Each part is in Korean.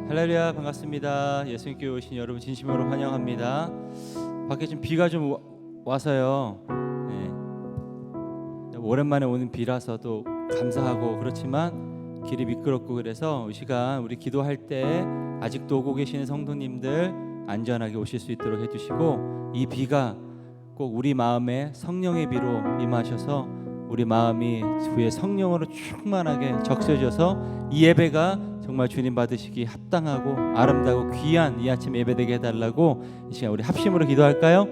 할렐루야, 반갑습니다. 예수님께 오신 여러분 진심으로 환영합니다. 밖에 좀 비가 좀 와서요. 오랜만에 오는 비라서도 감사하고 그렇지만 길이 미끄럽고 그래서 이 시간 우리 기도할 때 아직도 오고 계시는 성도님들 안전하게 오실 수 있도록 해주시고, 이 비가 꼭 우리 마음에 성령의 비로 임하셔서 우리 마음이 주의 성령으로 충만하게 적셔져서 이 예배가 정말 주님 받으시기 합당하고 아름다고 귀한 이 아침 예배되게 해달라고 이 시간 우리 합심으로 기도할까요?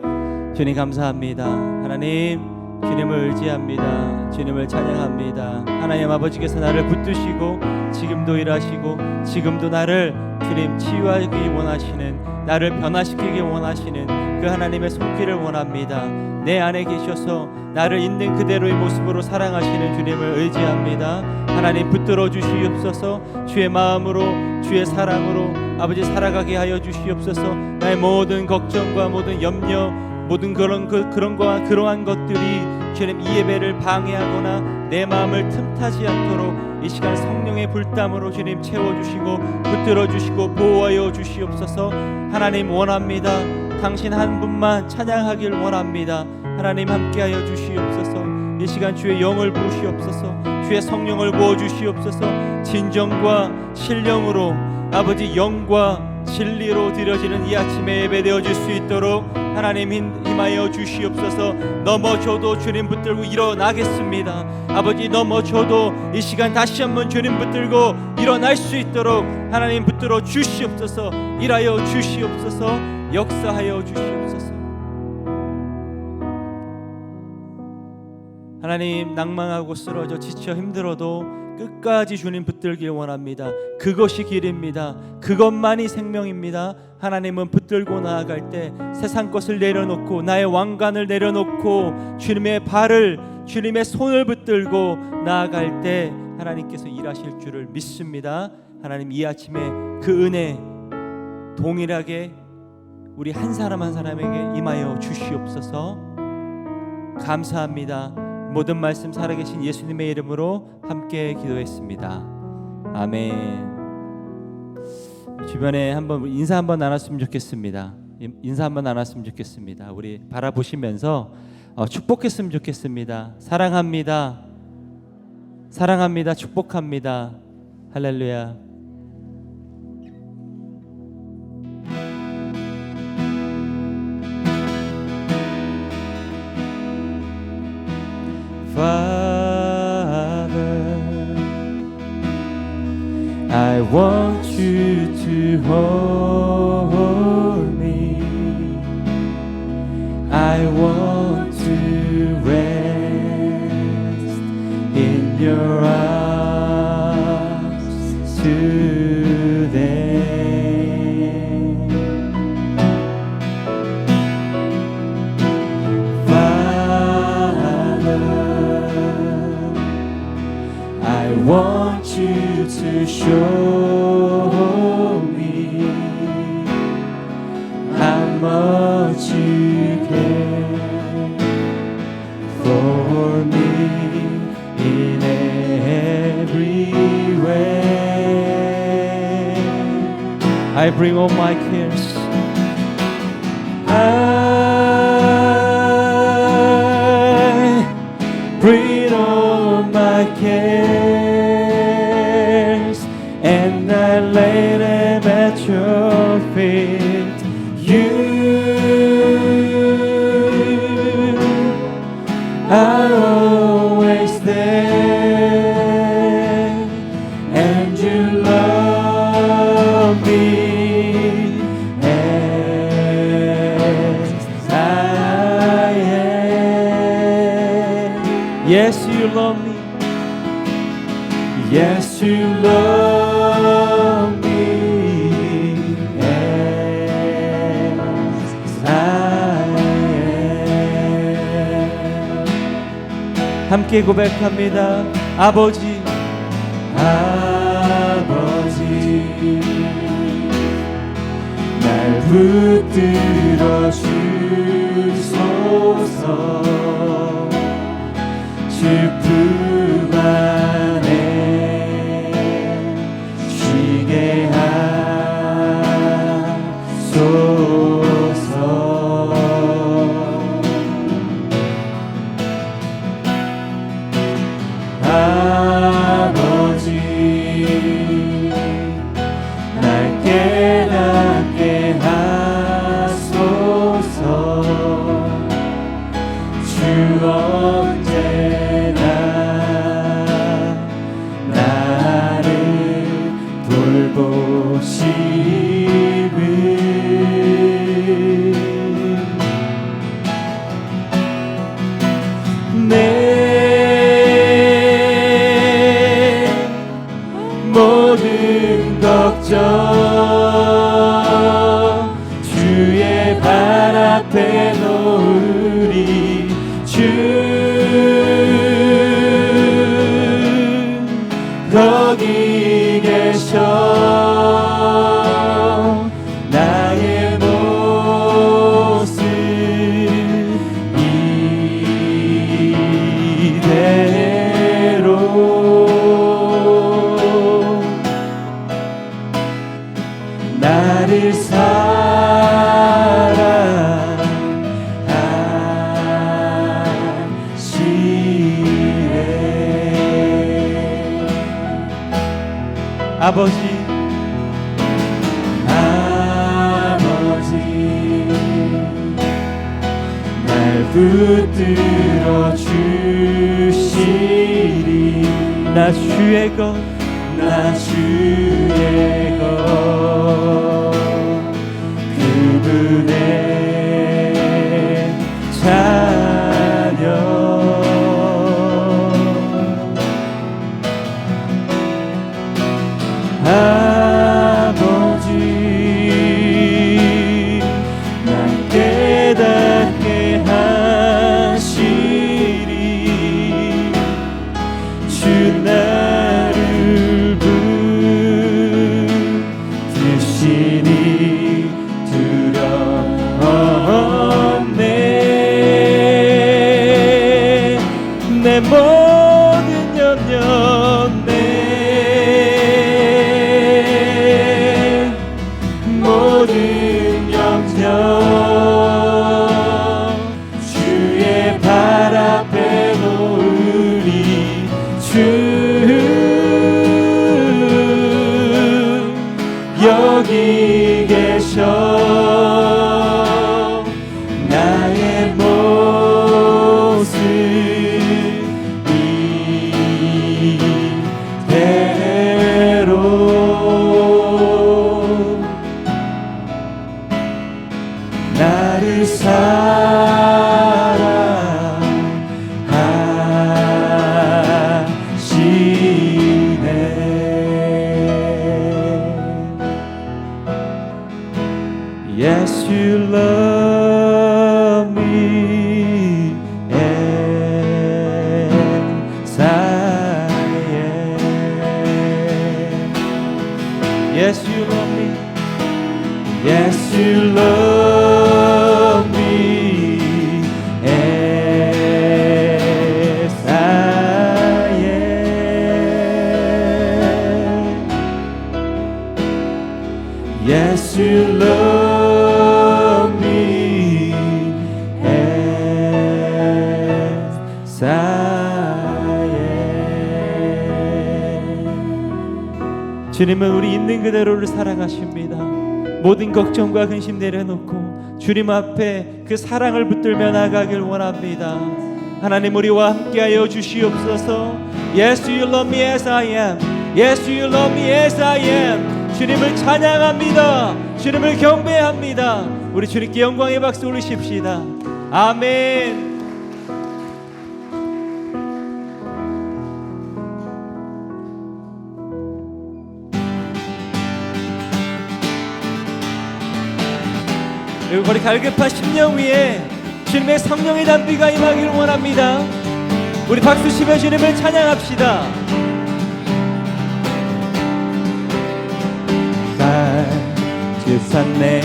주님 감사합니다. 하나님, 주님을 의지합니다. 주님을 찬양합니다. 하나님 아버지께서 나를 붙드시고 지금도 일하시고 지금도 나를 주님 치유하기 원하시는, 나를 변화시키기 원하시는 그 하나님의 손길을 원합니다. 내 안에 계셔서 나를 있는 그대로의 모습으로 사랑하시는 주님을 의지합니다. 하나님 붙들어 주시옵소서. 주의 마음으로 주의 사랑으로 아버지 살아가게 하여 주시옵소서. 나의 모든 걱정과 모든 염려, 모든 그러한 것들이 주님 이 예배를 방해하거나 내 마음을 틈타지 않도록 이 시간 성령의 불담으로 주님 채워주시고 붙들어 주시고 보호하여 주시옵소서. 하나님 원합니다. 당신 한 분만 찬양하길 원합니다. 하나님 함께하여 주시옵소서. 이 시간 주의 영을 부으시옵소서. 주의 성령을 부어주시옵소서. 진정과 신령으로 아버지 영과 진리로 드려지는 이 아침에 예배되어질 수 있도록 하나님 힘하여 주시옵소서. 넘어져도 주님 붙들고 일어나겠습니다. 아버지 넘어져도 이 시간 다시 한번 주님 붙들고 일어날 수 있도록 하나님 붙들어 주시옵소서. 일하여 주시옵소서. 역사하여 주시옵소서. 하나님, 낭망하고 쓰러져 지쳐 힘들어도 끝까지 주님 붙들길 원합니다. 그것이 길입니다. 그것만이 생명입니다. 하나님은 붙들고 나아갈 때 세상 것을 내려놓고 나의 왕관을 내려놓고 주님의 발을, 주님의 손을 붙들고 나아갈 때 하나님께서 일하실 줄을 믿습니다. 하나님, 이 아침에 그 은혜 동일하게 우리 한 사람 한 사람에게 임하여 주시옵소서. 감사합니다. 모든 말씀 살아계신 예수님의 이름으로 함께 기도했습니다. 아멘. 주변에 한번 인사 한번 나눴으면 좋겠습니다. 인사 한번 나눴으면 좋겠습니다. 우리 바라보시면서 축복했으면 좋겠습니다. 사랑합니다. 사랑합니다. 축복합니다. 할렐루야. Father, I want you to hold me. I want to rest in your arms today. I want you to show me how much you care for me in every way. I bring all my cares. I bring all my cares and I lay them at your feet. You are always there and you love me as I am. Yes, you love me. Yes, you love me as I am. 함께 고백합니다. 아버지, 아버지, 날 붙들어 주소서. 주 품 안에 쉬게 하소서. 아버지, 날 붙들어 주시리. 나 주의 것, 나 주의 것, 그분의 자녀. 아버지, 날 깨닫게 하시리. 주 나를 붙드시니 두려웠네. 내 모든 염려, 내 모든 염려 주의 발 앞에 놓으리. 주 여기 계셔. 나의 모습 이대로 나를 사랑하시네. Yes, you love me as I am. Yes, you love me. Yes, you love me as I am. Yes, you love me as I am. 주님은 우리 있는 그대로를 사랑하십니다. 모든 걱정과 근심 내려놓고 주님 앞에 그 사랑을 붙들며 나가길 원합니다. 하나님, 우리와 함께하여 주시옵소서. Yes, you love me as I am. Yes, you love me as I am. 주님을 찬양합니다. 주님을 경배합니다. 우리 주님께 영광의 박수 올리십시다. 아멘. 그리고 우리 갈급한 심령 위에 주님의 성령의 담비가 임하기를 원합니다. 우리 박수 치며 주님을 찬양합시다. 따뜻한 내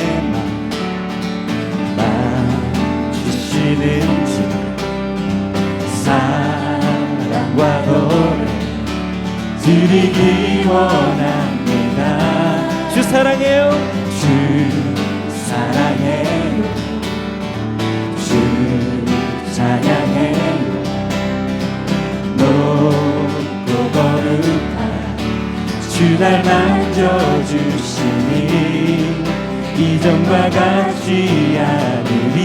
맘 주시는 주 사랑과 노래 드리기 원합니다. 주 사랑해요. 주 사랑해요. 주 찬양해요. 높고 거룩한 주 날 만져주시니 이전과 같지 않으리.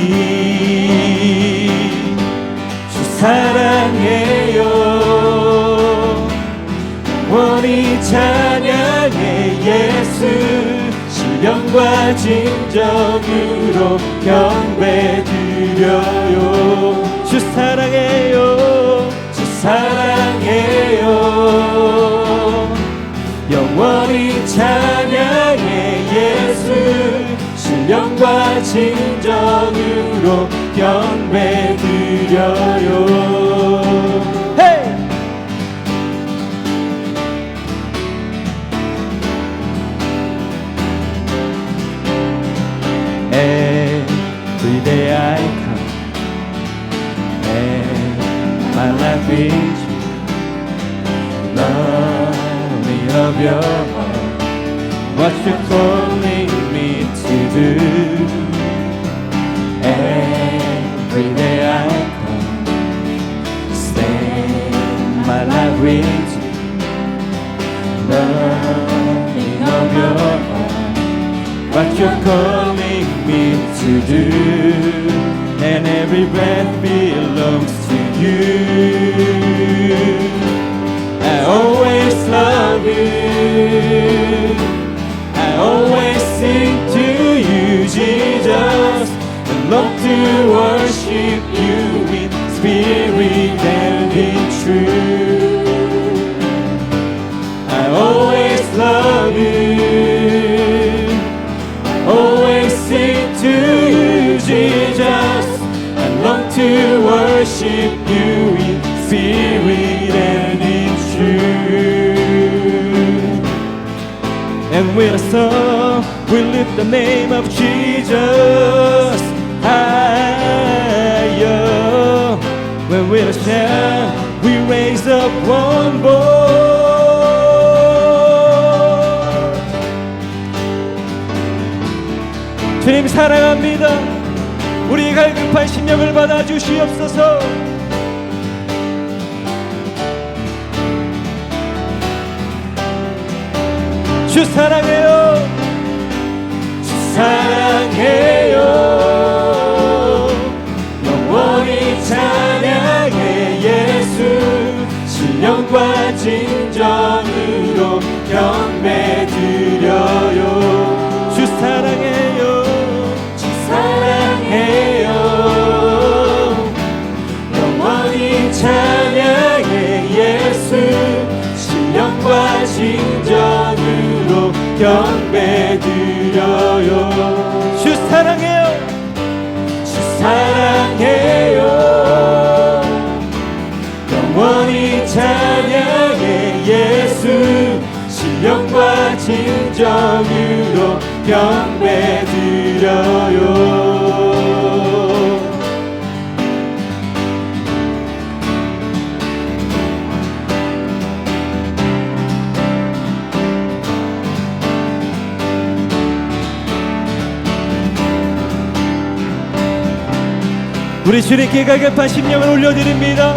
주 사랑해요. 원히 찬양해. 예수 신령과 진정으로 경배드려요. 주 사랑해요. 주 사랑해요. 영원히 찬양해. 예수 신령과 진정으로 경배드려요. 헤이! Every day I come and my life is you. Learning of your heart, what you're calling me to do. Every day I come spirit, nothing of your heart, what you're calling me to do, and every breath belongs to you. I always love you, I always sing to you, Jesus, and long to worship you in spirit and in truth. I always love you, always sing to you, Jesus, and long to worship you in spirit and in truth. And with a song we lift the name of Jesus higher. When with a shout we raise up one voice. 주님 사랑합니다. 우리 갈급한 심령을 받아 주시옵소서. 주 사랑해요, 주 사랑해요, 영원히 찬양해 예수, 신령과 진정으로 경배 드려요. 주 사랑해요, 주 사랑해요, 영원히 찬양해 예수, 신령과 진정으로 경배 드려요. 주 사랑해요, 주 사랑해요, 영원히 찬양해 예수, 신령과 진정으로 경배 드려요. 우리 주님께 갈급한 심령을 올려드립니다.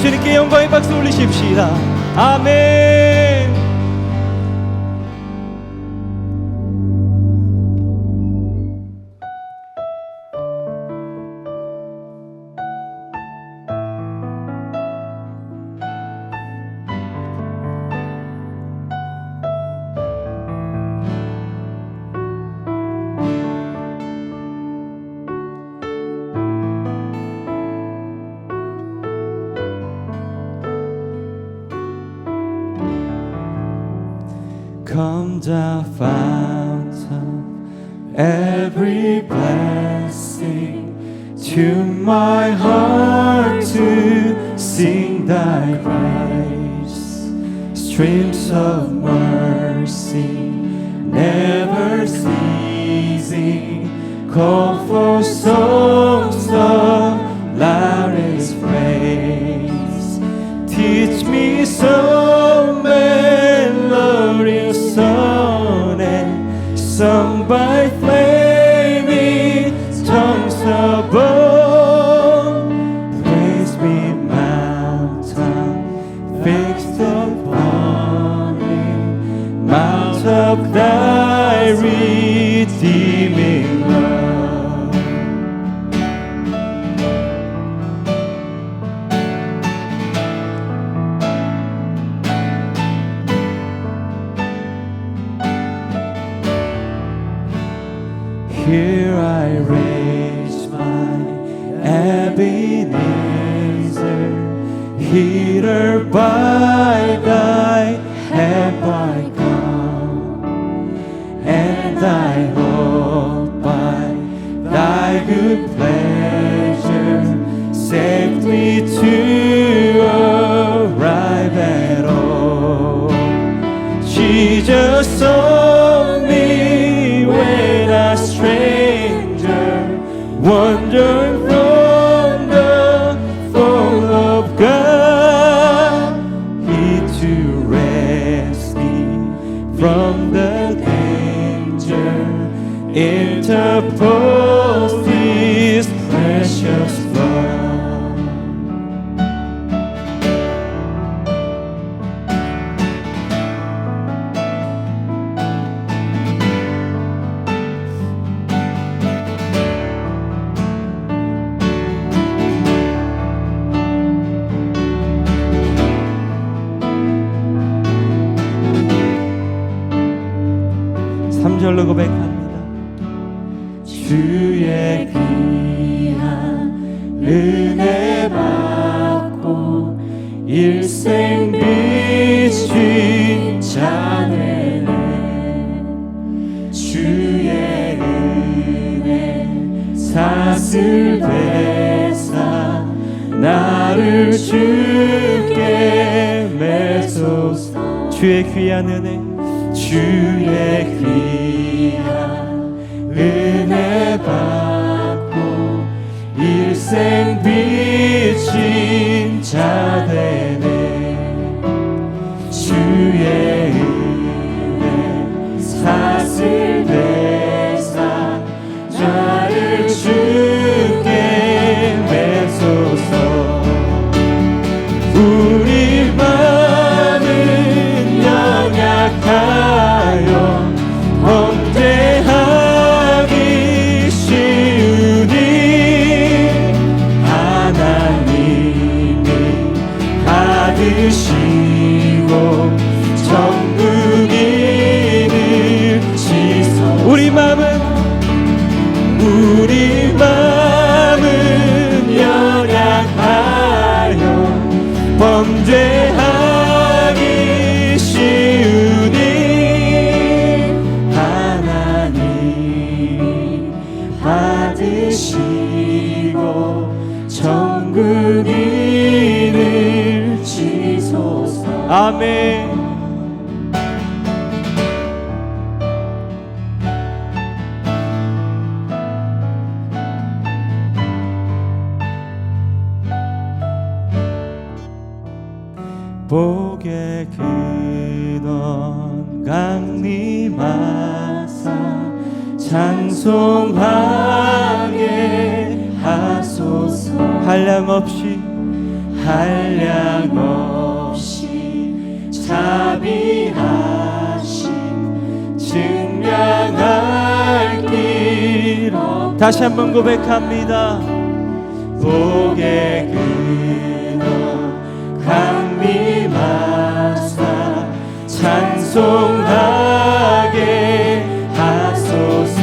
주님께 영광의 박수 올리십시다. 아멘. Come thou fount of every blessing, tune my heart to sing thy praise. Streams of mercy never ceasing, call for songs of loudest praise. Teach me some melodious sonnet sung by flaming tongues above. Praise me, mountain fixed upon me, mount up thy redeeming love. Here I raise my Ebenezer, heater by thy help I come, and I hope by thy good pleasure safely to arrive at home. Jesus saw me when a stranger, wandering from the fold of God. He to rescue from the danger interposed His precious blood. 절로 고백합니다. 주의 귀한 은혜 받고 일생 빚진 자 되네. 주의 은혜 사슬 되사 나를 주께 매소서. 주의 귀한 은혜, 주의 귀한 은혜 받고 일생 빚진 자 되네. 주의 은혜 사슬 되사 나를 주께 매소서. 우리 마음은 연약하여 범죄하기 쉬우니 하나님이 받으시고 정국인을 지소. 우리 마음은 연약하여 범죄하기 쉬우니 하나님이 받으시고 정국인을 지소서. 아멘. 복의 근원 강림하사 찬송하게 하소서. 한량없이 자비하심 증량할 길 없. 다시 한번 고백합니다. 복의 근원 강림하사 찬송하게 하소서.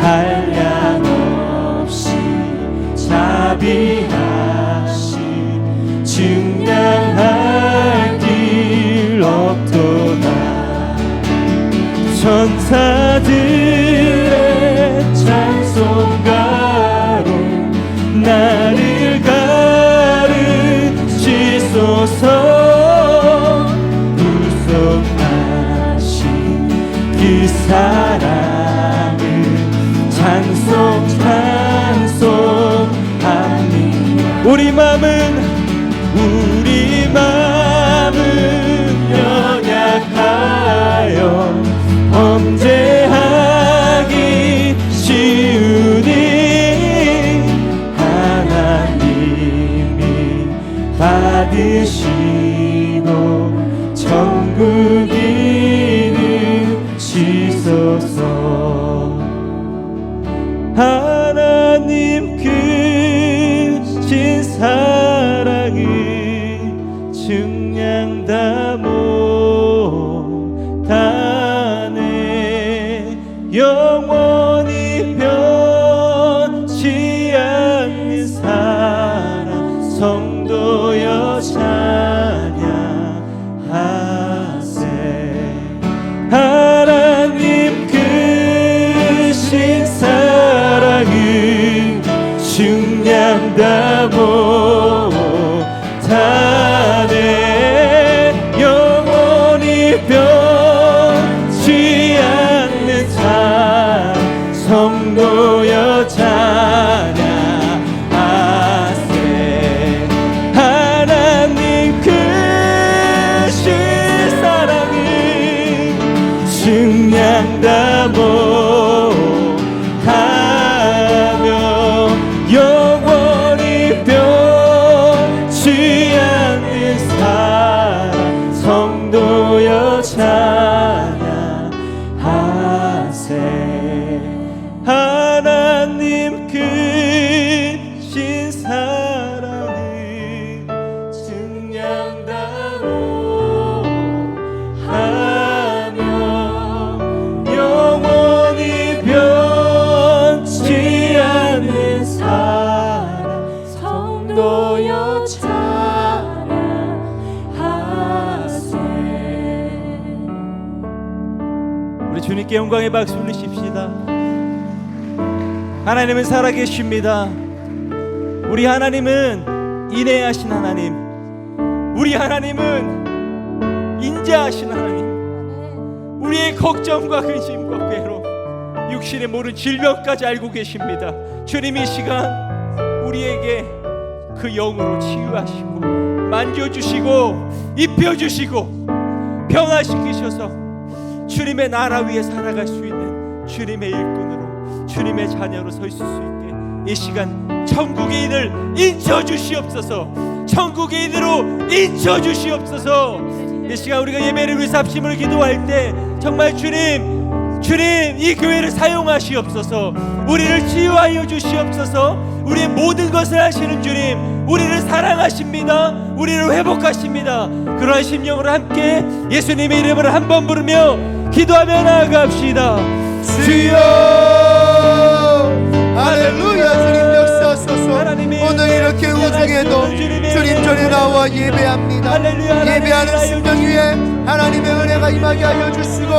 한량없이 자비하심 증량할 길 없도다. 천사들의 찬송가로 나를 가르치소서. 구속하신 그 사랑을 찬송합니다. 우리 마음은 연약하여 범죄하기 쉬우니 하나님이 받으시고 정국인을 지소서. 하나님 크신 사랑을 증량 다 못하네. 영원히 변치 않는 사랑 성도여 찬양하세. 하나님 크신 사랑을 증량 다 못하네. 영원히 변치 않는 사랑 성도여 찬양하세. 하나님 크신 사랑을 증량 다 못하며 영원히 주님께 영광의 박수 올리십시다. 하나님은 살아계십니다. 우리 하나님은 인내하신 하나님, 우리 하나님은 인자하신 하나님, 우리의 걱정과 근심과 괴로, 육신의 모든 질병까지 알고 계십니다. 주님 이 시간 우리에게 그 영으로 치유하시고 만져주시고 입혀주시고 평화시키셔서 주님의 나라 위에 살아갈 수 있는 주님의 일꾼으로, 주님의 자녀로 서 있을 수 있게 이 시간 천국의 인을 인쳐주시옵소서. 천국의 인으로 인쳐주시옵소서. 이 시간 우리가 예배를 위해서 합심을 기도할 때 정말 주님 이 교회를 사용하시옵소서. 우리를 치유하여 주시옵소서. 우리의 모든 것을 하시는 주님, 우리를 사랑하십니다. 우리를 회복하십니다. 그러한 심령으로 함께 예수님의 이름을 한번 부르며 기도하며 나아갑시다. 주여 할렐루야. 주님 역사하소서. 오늘 이렇게 우중에도 주님 전에 나와 예배합니다. 예배하는 심령 위에 하나님의 은혜가 임하게 하여 주시고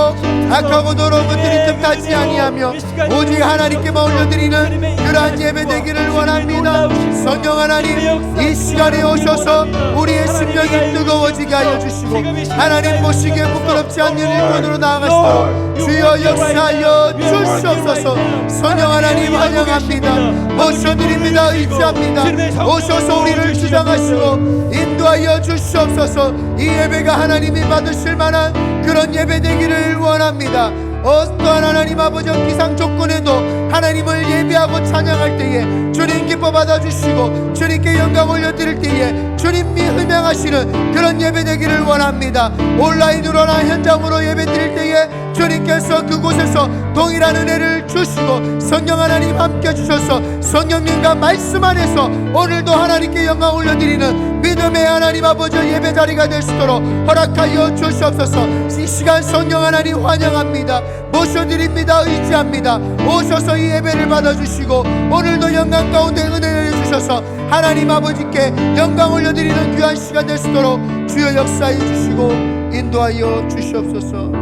악하고 더러운 것들이 틈타지 아니하며 오직 하나님께만 올려드리는 그러한 예배 되기를 원합니다. 성령 하나님 이 시간에 오셔서 우리의 심령이 뜨거워지게 하여 주시고 하나님 보시기에 부끄럽지 않는 일꾼으로 나아가시도록 주여 역사하여 주시옵소서. 성령 하나님 환영합니다. 모셔드립니다. 의지합니다. 오셔서 우리를 주장하시고 인도하여 주시옵소서. 이 예배가 하나님이 받으실 만한 그런 예배 되기를 원합니다. 어떠한 하나님 아버지의 기상 조건에도 하나님을 예배하고 찬양할 때에 주님 기뻐 받아주시고 주님께 영광 올려드릴 때에 주님이 흠양하시는 그런 예배 되기를 원합니다. 온라인으로나 현장으로 예배 드릴 때에 주님께서 그곳에서 동일한 은혜를 주시고 성령 하나님 함께 주셔서 성령님과 말씀 안에서 오늘도 하나님께 영광 올려드리는 믿음의 하나님 아버지의 예배 자리가 될 수 있도록 허락하여 주시옵소서. 이 시간 성령 하나님 환영합니다. 모셔드립니다. 의지합니다. 오셔서 이 예배를 받아주시고 오늘도 영광 가운데 은혜를 주셔서 하나님 아버지께 영광 올려드리는 귀한 시간 될 수 있도록 주여 역사해 주시고 인도하여 주시옵소서.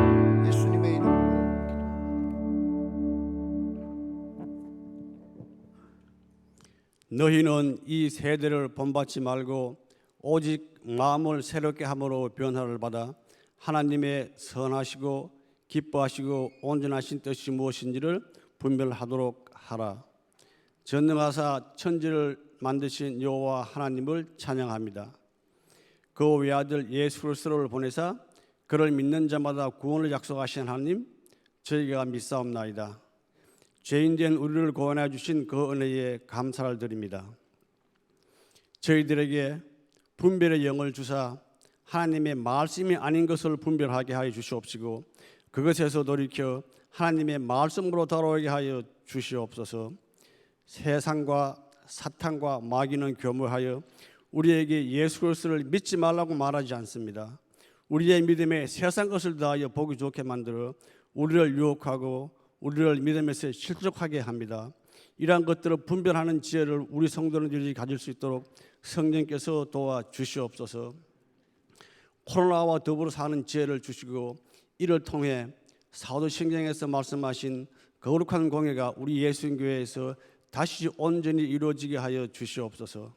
예수님의 이름으로. 너희는 이 세대를 본받지 말고 오직 마음을 새롭게 함으로 변화를 받아 하나님의 선하시고 기뻐하시고 온전하신 뜻이 무엇인지를 분별하도록 하라. 전능하사 천지를 만드신 여호와 하나님을 찬양합니다. 그 외아들 예수 그리스도를 보내사 그를 믿는 자마다 구원을 약속하신 하나님, 저희가 믿사옵나이다. 죄인된 우리를 구원해 주신 그 은혜에 감사를 드립니다. 저희들에게 분별의 영을 주사 하나님의 말씀이 아닌 것을 분별하게 하여 주시옵시고 그것에서 돌이켜 하나님의 말씀으로 돌아오게 하여 주시옵소서. 세상과 사탄과 마귀는 교묘하여 우리에게 예수 그리스도를 믿지 말라고 말하지 않습니다. 우리의 믿음에 세상 것을 더하여 보기 좋게 만들어 우리를 유혹하고 우리를 믿음에서 실족하게 합니다. 이러한 것들을 분별하는 지혜를 우리 성도들이 가질 수 있도록 성령께서 도와주시옵소서. 코로나와 더불어 사는 지혜를 주시고 이를 통해 사도신경에서 말씀하신 거룩한 공예가 우리 예수교회에서 다시 온전히 이루어지게 하여 주시옵소서.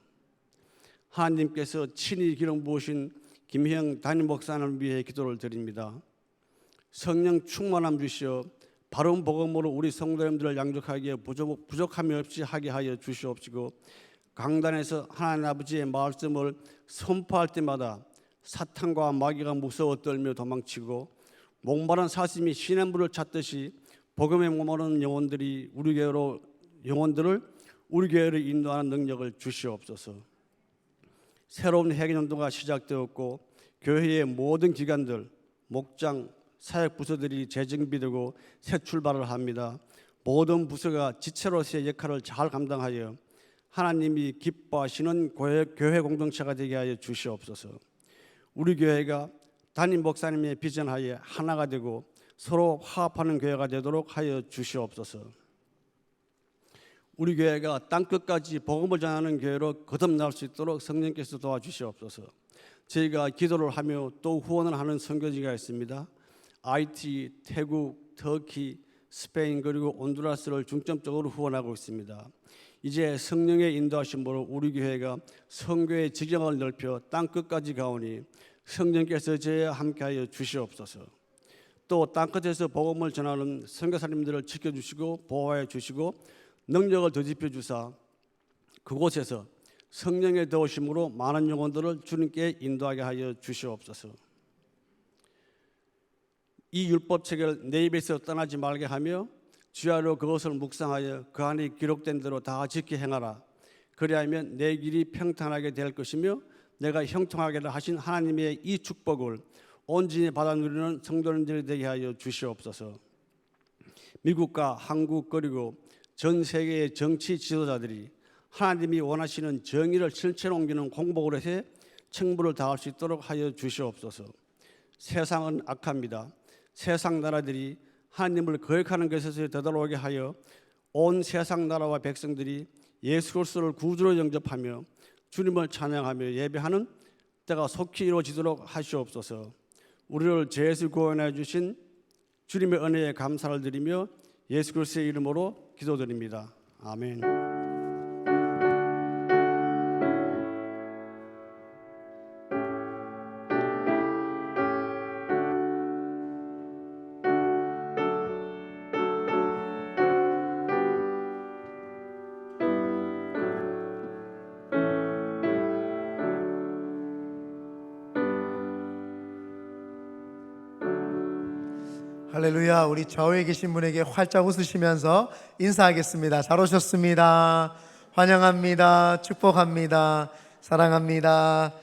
하나님께서 친히 기름 부으신 김형 담임 목사님을 위해 기도를 드립니다. 성령 충만함 주시어 바른 복음으로 우리 성도님들을 양육하기에 부족함이 없이 하게 하여 주시옵시고 강단에서 하나님 아버지의 말씀을 선포할 때마다 사탄과 마귀가 무서워 떨며 도망치고 목마른 사슴이 시냇물을 찾듯이 복음에 목마른 영혼들을 우리 교회로 인도하는 능력을 주시옵소서. 새로운 회개연도가 시작되었고 교회의 모든 기관들, 목장, 사역 부서들이 재정비되고 새 출발을 합니다. 모든 부서가 지체로서의 역할을 잘 감당하여 하나님이 기뻐하시는 교회 공동체가 되게 하여 주시옵소서. 우리 교회가 담임 목사님의 비전하에 하나가 되고 서로 화합하는 교회가 되도록 하여 주시옵소서. 우리 교회가 땅끝까지 복음을 전하는 교회로 거듭날 수 있도록 성령께서 도와주시옵소서. 저희가 기도를 하며 또 후원을 하는 선교지가 있습니다. IT, 태국, 터키, 스페인 그리고 온두라스를 중점적으로 후원하고 있습니다. 이제 성령의 인도하심으로 우리 교회가 선교의 지경을 넓혀 땅끝까지 가오니 성령께서 저희와 함께하여 주시옵소서. 또 땅끝에서 복음을 전하는 선교사님들을 지켜주시고 보호하여 주시고 능력을 더집혀 주사 그곳에서 성령의 도우심으로 많은 영혼들을 주님께 인도하게 하여 주시옵소서. 이 율법책을 내 입에서 떠나지 말게 하며 주야로 그것을 묵상하여 그 안에 기록된 대로 다 지켜 행하라. 그리하면 내 길이 평탄하게 될 것이며 내가 형통하게 하신 하나님의 이 축복을 온전히 받아 누리는 성도님들이 되게 하여 주시옵소서. 미국과 한국 그리고 전 세계의 정치 지도자들이 하나님이 원하시는 정의를 실체로 옮기는 공복을 해서 책무를 다할 수 있도록 하여 주시옵소서. 세상은 악합니다. 세상 나라들이 하나님을 거역하는 것에서 되돌아오게 하여 온 세상 나라와 백성들이 예수 그리스도를 구주로 영접하며 주님을 찬양하며 예배하는 때가 속히 이루어지도록 하시옵소서. 우리를 죄에서 구원해 주신 주님의 은혜에 감사를 드리며 예수 그리스도의 이름으로 기도드립니다. 아멘. 할렐루야. 우리 좌우에 계신 분에게 활짝 웃으시면서 인사하겠습니다. 잘 오셨습니다. 환영합니다. 축복합니다. 사랑합니다.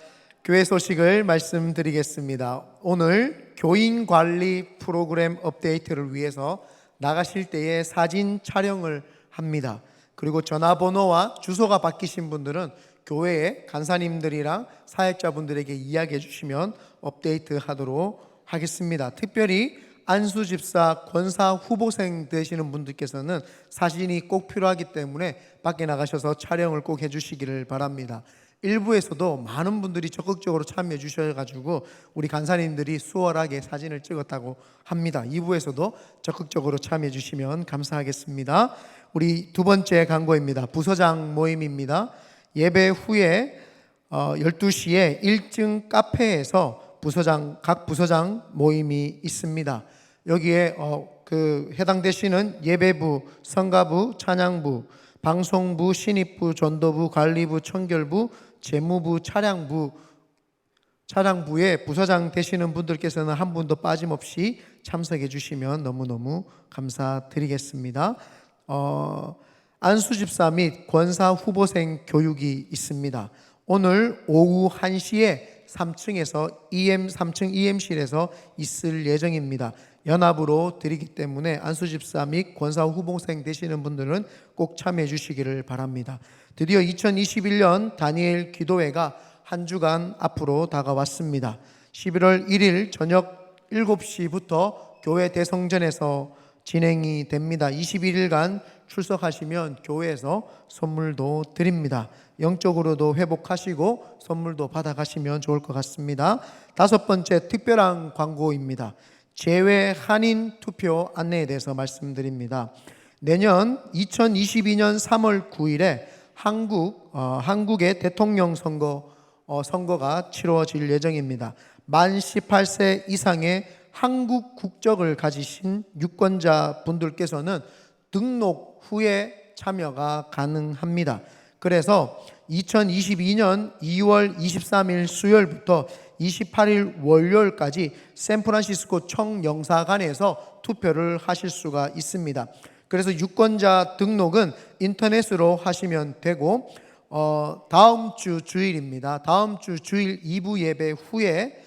교회 소식을 말씀드리겠습니다. 오늘 교인 관리 프로그램 업데이트를 위해서 나가실 때에 사진 촬영을 합니다. 그리고 전화번호와 주소가 바뀌신 분들은 교회의 간사님들이랑 사역자분들에게 이야기해 주시면 업데이트 하도록 하겠습니다. 특별히 안수집사 권사 후보생 되시는 분들께서는 사진이 꼭 필요하기 때문에 밖에 나가셔서 촬영을 꼭 해주시기를 바랍니다. 일부에서도 많은 분들이 적극적으로 참여해 주셔가지고 우리 간사님들이 수월하게 사진을 찍었다고 합니다. 2부에서도 적극적으로 참여해 주시면 감사하겠습니다. 우리 두 번째 광고입니다. 부서장 모임입니다. 예배 후에 12시에 1층 카페에서 각 부서장 모임이 있습니다. 여기에 해당되시는 예배부, 성가부, 찬양부, 방송부, 신입부, 전도부, 관리부, 청결부, 재무부, 차량부의 부서장 되시는 분들께서는 한 분도 빠짐없이 참석해 주시면 너무너무 감사드리겠습니다. 안수집사 및 권사 후보생 교육이 있습니다. 오늘 오후 1시에 3층에서 3층 EM실에서 있을 예정입니다. 연합으로 드리기 때문에 안수집사 및 권사 후보생 되시는 분들은 꼭 참여해 주시기를 바랍니다. 드디어 2021년 다니엘 기도회가 한 주간 앞으로 다가왔습니다. 11월 1일 저녁 7시부터 교회 대성전에서 진행이 됩니다. 21일간 출석하시면 교회에서 선물도 드립니다. 영적으로도 회복하시고 선물도 받아가시면 좋을 것 같습니다. 다섯 번째 특별한 광고입니다. 재외 한인 투표 안내에 대해서 말씀드립니다. 내년 2022년 3월 9일에 한국의 대통령 선거가 치러질 예정입니다. 만 18세 이상의 한국 국적을 가지신 유권자 분들께서는 등록 후에 참여가 가능합니다. 그래서 2022년 2월 23일 수요일부터 28일 월요일까지 샌프란시스코 청영사관에서 투표를 하실 수가 있습니다. 그래서 유권자 등록은 인터넷으로 하시면 되고 다음 주 주일입니다. 다음 주 주일 2부 예배 후에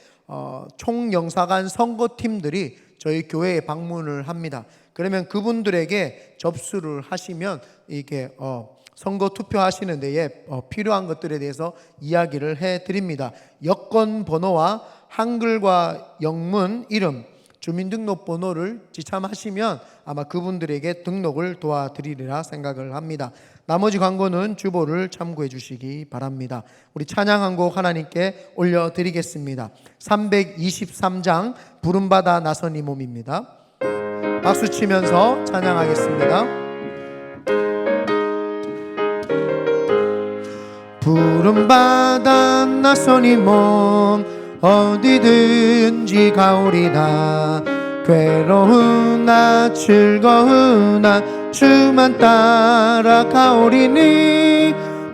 총영사관 선거팀들이 저희 교회에 방문을 합니다. 그러면 그분들에게 접수를 하시면 이게 선거 투표하시는 데에 필요한 것들에 대해서 이야기를 해드립니다. 여권 번호와 한글과 영문 이름, 주민등록번호를 지참하시면 아마 그분들에게 등록을 도와드리리라 생각을 합니다. 나머지 광고는 주보를 참고해 주시기 바랍니다. 우리 찬양 한 곡 하나님께 올려드리겠습니다. 323장 부름받아 나선 이 몸입니다. 박수 치면서 찬양하겠습니다. 푸른 바다 낯선 이 몸 어디든지 가오리다. 괴로우나 즐거우나 주만 따라가오리니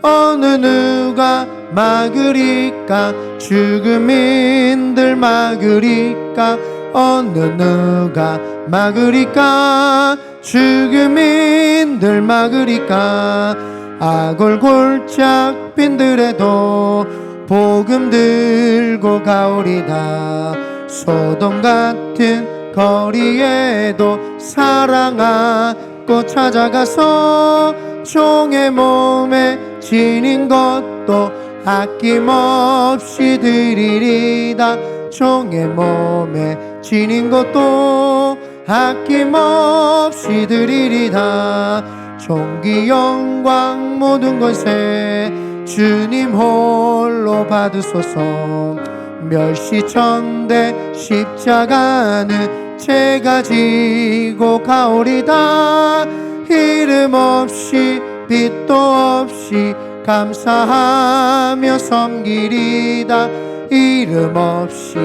어느 누가 막으리까. 죽음인들 막으리까. 어느 누가 막으리까. 죽음인들 막으리까. 악을 골짝 빈들에도 복음 들고 가오리다. 소돔 같은 거리에도 사랑하고 찾아가서 종의 몸에 지닌 것도 아낌없이 드리리다. 종의 몸에 지닌 것도 아낌없이 드리리다. 존귀 영광 모든 것에 주님 홀로 받으소서. 멸시천대 십자가는 제가 지고 가오리다. 이름 없이 빛도 없이 감사하며 섬기리다. 이름 없이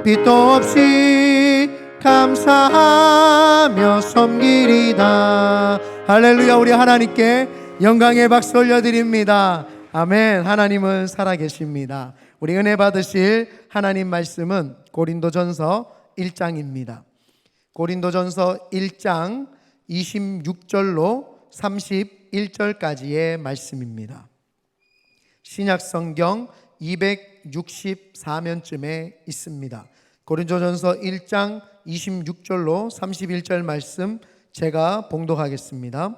빛도 없이 감사하며 섬기리다. 할렐루야. 우리 하나님께 영광의 박수 올려드립니다. 아멘. 하나님은 살아계십니다. 우리 은혜 받으실 하나님 말씀은 고린도전서 1장입니다. 고린도전서 1장 26절로 31절까지의 말씀입니다. 신약성경 264면쯤에 있습니다. 고린도전서 1장 26절로 31절 말씀 제가 봉독하겠습니다.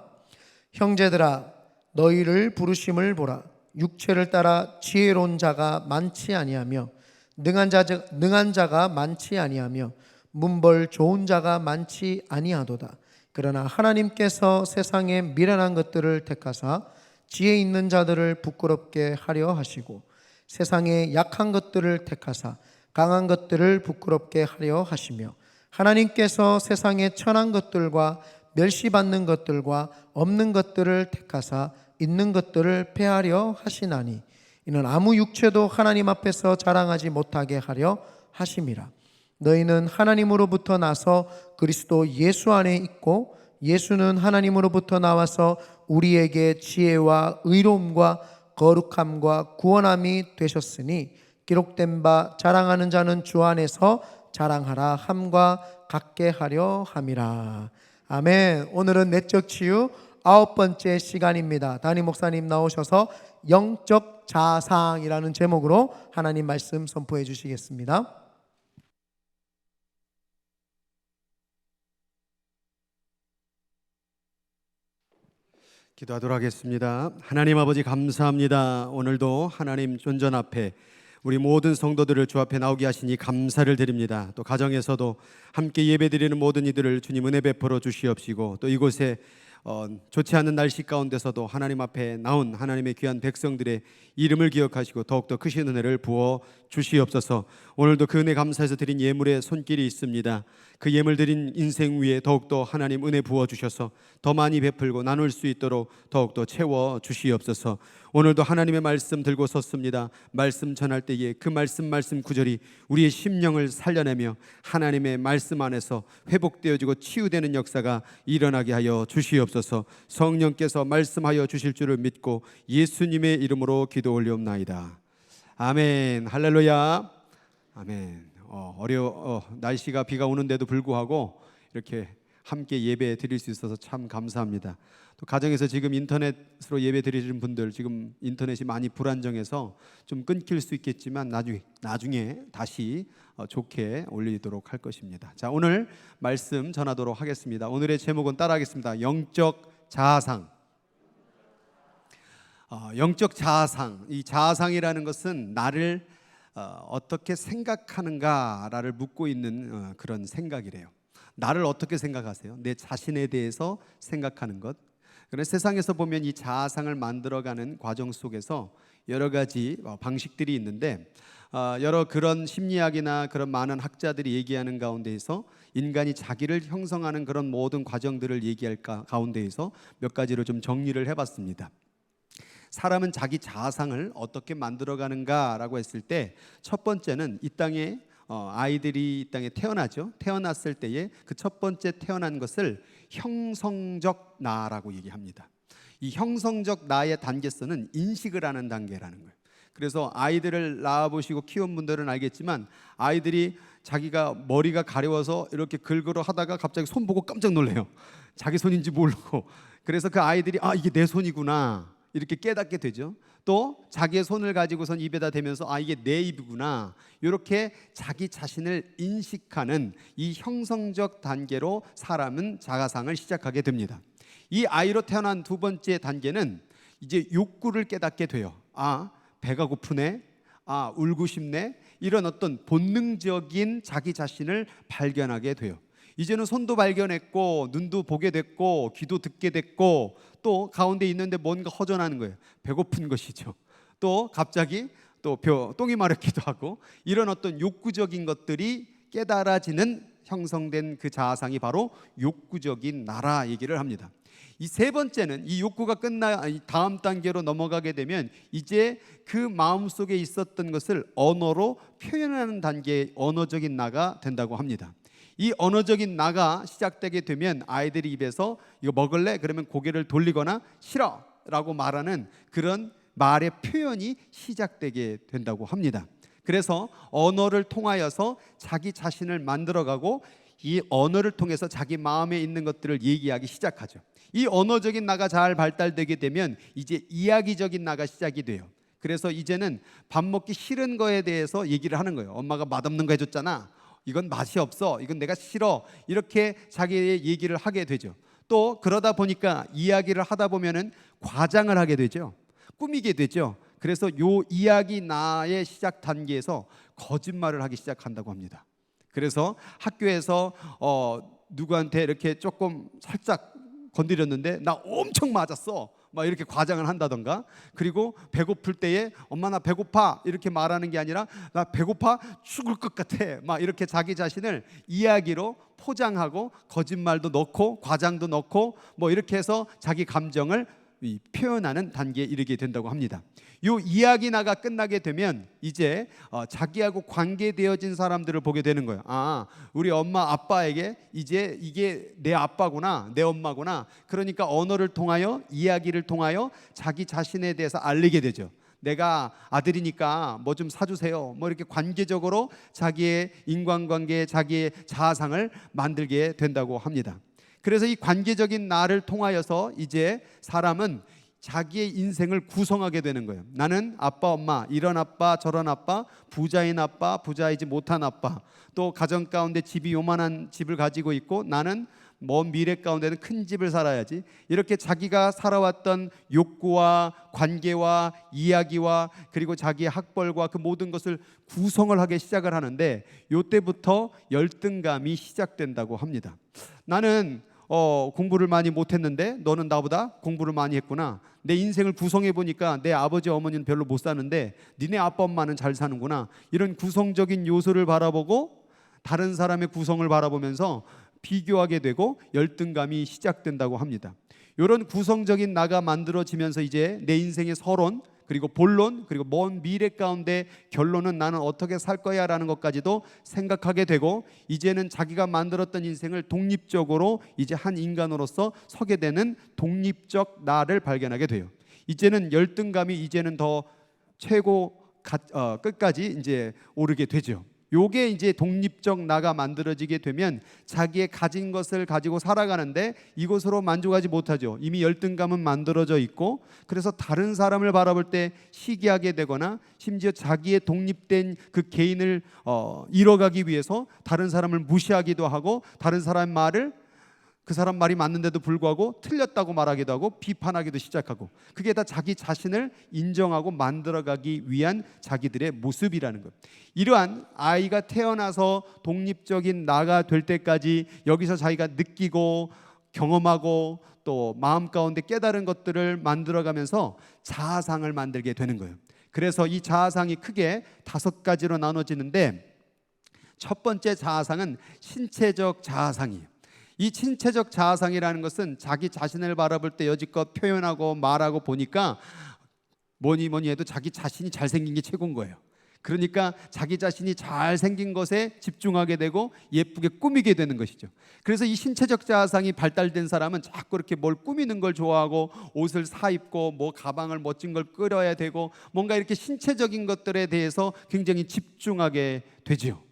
형제들아, 너희를 부르심을 보라. 육체를 따라 지혜로운 자가 많지 아니하며 능한 자가 많지 아니하며 문벌 좋은 자가 많지 아니하도다. 그러나 하나님께서 세상의 미련한 것들을 택하사 지혜 있는 자들을 부끄럽게 하려 하시고 세상의 약한 것들을 택하사 강한 것들을 부끄럽게 하려 하시며 하나님께서 세상의 천한 것들과 멸시받는 것들과 없는 것들을 택하사 있는 것들을 폐하려 하시나니 이는 아무 육체도 하나님 앞에서 자랑하지 못하게 하려 하심이라. 너희는 하나님으로부터 나서 그리스도 예수 안에 있고 예수는 하나님으로부터 나와서 우리에게 지혜와 의로움과 거룩함과 구원함이 되셨으니 기록된 바 자랑하는 자는 주 안에서 자랑하라 함과 같게 하려 함이라. 아멘. 오늘은 내적 치유 9번째 시간입니다. 담임 목사님 나오셔서 영적 자상이라는 제목으로 하나님 말씀 선포해 주시겠습니다. 기도하도록 하겠습니다. 하나님 아버지 감사합니다. 오늘도 하나님 존전 앞에 우리 모든 성도들을 주 앞에 나오게 하시니 감사를 드립니다. 또 가정에서도 함께 예배드리는 모든 이들을 주님 은혜 베풀어 주시옵시고 또 이곳에 좋지 않은 날씨 가운데서도 하나님 앞에 나온 하나님의 귀한 백성들의 이름을 기억하시고 더욱더 크신 은혜를 부어 주시옵소서. 오늘도 그 은혜 감사해서 드린 예물에 손길이 있습니다. 그 예물 드린 인생 위에 더욱더 하나님 은혜 부어 주셔서 더 많이 베풀고 나눌 수 있도록 더욱더 채워 주시옵소서. 오늘도 하나님의 말씀 들고 섰습니다. 말씀 전할 때에 그 말씀 구절이 우리의 심령을 살려내며 하나님의 말씀 안에서 회복되어지고 치유되는 역사가 일어나게 하여 주시옵소서. 성령께서 말씀하여 주실 줄을 믿고 예수님의 이름으로 기도 올리옵나이다. 아멘. 할렐루야. 아멘. 날씨가 비가 오는데도 불구하고 이렇게 함께 예배 드릴 수 있어서 참 감사합니다. 또 가정에서 지금 인터넷으로 예배 드리는 분들 지금 인터넷이 많이 불안정해서 좀 끊길 수 있겠지만 나중에 다시 좋게 올리도록 할 것입니다. 자, 오늘 말씀 전하도록 하겠습니다. 오늘의 제목은 따라하겠습니다. 영적 자아상. 영적 자아상. 이 자아상이라는 것은 나를 어떻게 생각하는가를 묻고 있는 그런 생각이래요. 나를 어떻게 생각하세요? 내 자신에 대해서 생각하는 것. 그래서 세상에서 보면 이 자아상을 만들어가는 과정 속에서 여러 가지 방식들이 있는데 여러 그런 심리학이나 그런 많은 학자들이 얘기하는 가운데에서 인간이 자기를 형성하는 그런 모든 과정들을 얘기할 가운데에서 몇 가지로 좀 정리를 해봤습니다. 사람은 자기 자아상을 어떻게 만들어가는가라고 했을 때 첫 번째는 이 땅에 아이들이 이 땅에 태어나죠. 태어났을 때에 그 첫 번째 태어난 것을 형성적 나라고 얘기합니다. 이 형성적 나의 단계선은 인식을 하는 단계라는 거예요. 그래서 아이들을 낳아보시고 키운 분들은 알겠지만 아이들이 자기가 머리가 가려워서 이렇게 긁으러 하다가 갑자기 손 보고 깜짝 놀래요. 자기 손인지 모르고. 그래서 그 아이들이 이게 내 손이구나 이렇게 깨닫게 되죠. 또 자기의 손을 가지고선 입에다 대면서 이게 내 입이구나 이렇게 자기 자신을 인식하는 이 형성적 단계로 사람은 자아상을 시작하게 됩니다. 이 아이로 태어난 두 번째 단계는 이제 욕구를 깨닫게 돼요. 배가 고프네, 울고 싶네, 이런 어떤 본능적인 자기 자신을 발견하게 돼요. 이제는 손도 발견했고 눈도 보게 됐고 귀도 듣게 됐고 또 가운데 있는데 뭔가 허전하는 거예요. 배고픈 것이죠. 또 갑자기 또 똥이 마렵기도 하고 이런 어떤 욕구적인 것들이 깨달아지는 형성된 그 자아상이 바로 욕구적인 나라 얘기를 합니다. 이 세 번째는 이 욕구가 끝나 다음 단계로 넘어가게 되면 이제 그 마음속에 있었던 것을 언어로 표현하는 단계의 언어적인 나가 된다고 합니다. 이 언어적인 나가 시작되게 되면 아이들이 입에서 이거 먹을래? 그러면 고개를 돌리거나 싫어 라고 말하는 그런 말의 표현이 시작되게 된다고 합니다. 그래서 언어를 통하여서 자기 자신을 만들어가고 이 언어를 통해서 자기 마음에 있는 것들을 얘기하기 시작하죠. 이 언어적인 나가 잘 발달되게 되면 이제 이야기적인 나가 시작이 돼요. 그래서 이제는 밥 먹기 싫은 거에 대해서 얘기를 하는 거예요. 엄마가 맛없는 거 해줬잖아. 이건 맛이 없어. 이건 내가 싫어. 이렇게 자기의 얘기를 하게 되죠. 또 그러다 보니까 이야기를 하다 보면은 과장을 하게 되죠. 꾸미게 되죠. 그래서 요 이야기 나의 시작 단계에서 거짓말을 하기 시작한다고 합니다. 그래서 학교에서 누구한테 이렇게 조금 살짝 건드렸는데 나 엄청 맞았어 막 이렇게 과장을 한다던가, 그리고 배고플 때에 엄마 나 배고파 이렇게 말하는 게 아니라 나 배고파 죽을 것 같아 막 이렇게 자기 자신을 이야기로 포장하고 거짓말도 넣고 과장도 넣고 뭐 이렇게 해서 자기 감정을 표현하는 단계에 이르게 된다고 합니다. 이 이야기 나가 끝나게 되면 이제 자기하고 관계되어진 사람들을 보게 되는 거예요. 우리 엄마 아빠에게 이제 이게 내 아빠구나 내 엄마구나. 그러니까 언어를 통하여 이야기를 통하여 자기 자신에 대해서 알리게 되죠. 내가 아들이니까 뭐 좀 사주세요 뭐 이렇게 관계적으로 자기의 인간관계 자기의 자아상을 만들게 된다고 합니다. 그래서 이 관계적인 나를 통하여서 이제 사람은 자기의 인생을 구성하게 되는 거예요. 나는 아빠 엄마 이런 아빠 저런 아빠, 부자인 아빠 부자이지 못한 아빠, 또 가정 가운데 집이 요만한 집을 가지고 있고 나는 먼 미래 가운데는 큰 집을 살아야지. 이렇게 자기가 살아왔던 욕구와 관계와 이야기와 그리고 자기의 학벌과 그 모든 것을 구성을 하기 시작을 하는데 이때부터 열등감이 시작된다고 합니다. 나는 공부를 많이 못했는데 너는 나보다 공부를 많이 했구나. 내 인생을 구성해 보니까 내 아버지 어머니는 별로 못 사는데 니네 아빠 엄마는 잘 사는구나. 이런 구성적인 요소를 바라보고 다른 사람의 구성을 바라보면서 비교하게 되고 열등감이 시작된다고 합니다. 이런 구성적인 나가 만들어지면서 이제 내 인생의 서론 그리고 본론 그리고 먼 미래 가운데 결론은 나는 어떻게 살 거야 라는 것까지도 생각하게 되고 이제는 자기가 만들었던 인생을 독립적으로 이제 한 인간으로서 서게 되는 독립적 나를 발견하게 돼요. 이제는 열등감이 이제는 더 최고 끝까지 이제 오르게 되죠. 요게 이제 독립적 나가 만들어지게 되면 자기의 가진 것을 가지고 살아가는데 이것으로 만족하지 못하죠. 이미 열등감은 만들어져 있고 그래서 다른 사람을 바라볼 때 시기하게 되거나 심지어 자기의 독립된 그 개인을 잃어가기 위해서 다른 사람을 무시하기도 하고 다른 사람의 말을 그 사람 말이 맞는데도 불구하고 틀렸다고 말하기도 하고 비판하기도 시작하고 그게 다 자기 자신을 인정하고 만들어가기 위한 자기들의 모습이라는 것. 이러한 아이가 태어나서 독립적인 나가 될 때까지 여기서 자기가 느끼고 경험하고 또 마음 가운데 깨달은 것들을 만들어가면서 자아상을 만들게 되는 거예요. 그래서 이 자아상이 크게 5가지로 나눠지는데, 첫 번째 자아상은 신체적 자아상이에요. 이 신체적 자아상이라는 것은 자기 자신을 바라볼 때 여지껏 표현하고 말하고 보니까 뭐니 해도 자기 자신이 잘생긴 게 최고인 거예요. 그러니까 자기 자신이 잘생긴 것에 집중하게 되고 예쁘게 꾸미게 되는 것이죠. 그래서 이 신체적 자아상이 발달된 사람은 자꾸 이렇게 뭘 꾸미는 걸 좋아하고, 옷을 사 입고 뭐 가방을 멋진 걸 끌어야 되고, 뭔가 이렇게 신체적인 것들에 대해서 굉장히 집중하게 되죠.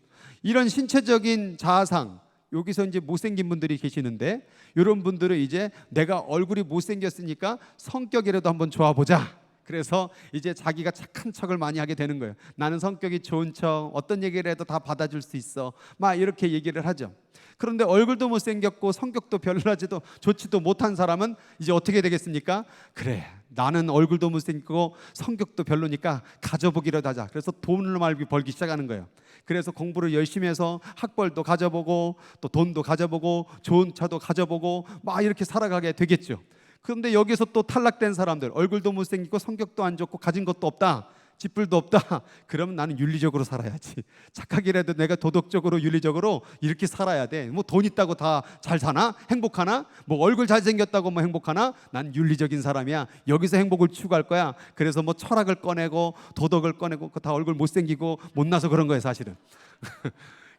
이런 신체적인 자아상, 여기서 이제 못생긴 분들이 계시는데, 이런 분들은 이제 내가 얼굴이 못생겼으니까 성격이라도 한번 좋아보자. 그래서 이제 자기가 착한 척을 많이 하게 되는 거예요. 나는 성격이 좋은 척, 어떤 얘기를 해도 다 받아줄 수 있어, 막 이렇게 얘기를 하죠. 그런데 얼굴도 못생겼고 성격도 별로지도 좋지도 못한 사람은 이제 어떻게 되겠습니까? 그래, 나는 얼굴도 못생기고 성격도 별로니까 가져보기라도 하자. 그래서 돈을 많이 벌기 시작하는 거예요. 그래서 공부를 열심히 해서 학벌도 가져보고, 또 돈도 가져보고, 좋은 차도 가져보고, 막 이렇게 살아가게 되겠죠. 그런데 여기서 또 탈락된 사람들, 얼굴도 못생기고 성격도 안 좋고 가진 것도 없다, 쥐뿔도 없다. 그러면 나는 윤리적으로 살아야지. 착하기라도 내가 도덕적으로 윤리적으로 이렇게 살아야 돼. 뭐 돈 있다고 다 잘 사나? 행복하나? 뭐 얼굴 잘생겼다고 뭐 행복하나? 난 윤리적인 사람이야. 여기서 행복을 추구할 거야. 그래서 뭐 철학을 꺼내고 도덕을 꺼내고, 그거 다 얼굴 못생기고 못나서 그런 거예요, 사실은.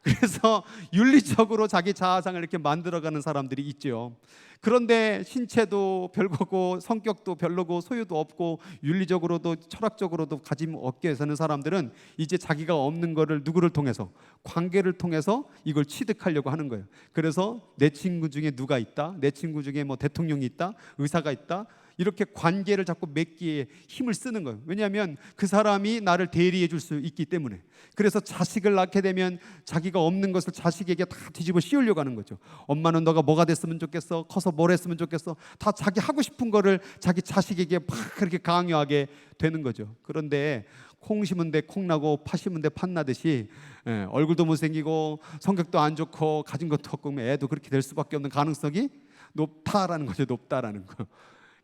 그래서 윤리적으로 자기 자아상을 이렇게 만들어가는 사람들이 있죠. 그런데 신체도 별거고 성격도 별로고 소유도 없고 윤리적으로도 철학적으로도 가짐 없게 사는 사람들은 이제 자기가 없는 거를 누구를 통해서, 관계를 통해서 이걸 취득하려고 하는 거예요. 그래서 내 친구 중에 누가 있다, 내 친구 중에 뭐 대통령이 있다, 의사가 있다, 이렇게 관계를 자꾸 맺기에 힘을 쓰는 거예요. 왜냐하면 그 사람이 나를 대리해 줄 수 있기 때문에. 그래서 자식을 낳게 되면 자기가 없는 것을 자식에게 다 뒤집어 씌우려고 하는 거죠. 엄마는 너가 뭐가 됐으면 좋겠어, 커서 뭘 했으면 좋겠어, 다 자기 하고 싶은 거를 자기 자식에게 막 그렇게 강요하게 되는 거죠. 그런데 콩 심은 데 콩 나고 파 심은 데 팥 나듯이, 얼굴도 못생기고 성격도 안 좋고 가진 것도 없고 애도 그렇게 될 수밖에 없는 가능성이 높다라는 거죠. 높다라는 거.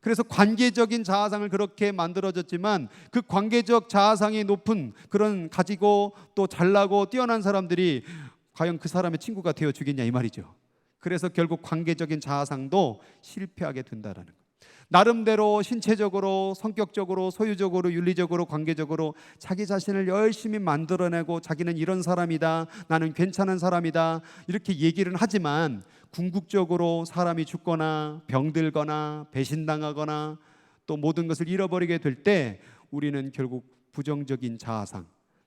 그래서 관계적인 자아상을 그렇게 만들어졌지만, 그 관계적 자아상이 높은 그런 가지고 또 잘나고 뛰어난 사람들이 과연 그 사람의 친구가 되어 주겠냐 이 말이죠. 그래서 결국 관계적인 자아상도 실패하게 된다라는 거예요. 나름대로 신체적으로, 성격적으로, 소유적으로, 윤리적으로, 관계적으로 자기 자신을 열심히 만들어내고, 자기는 이런 사람이다, 나는 괜찮은 사람이다, 이렇게 얘기를 하지만 궁극적으로 사람이 죽거나 병들거나 배신당하거나 또 모든 것을 잃어버리게 될 때 우리는 결국 부정적인 자아상,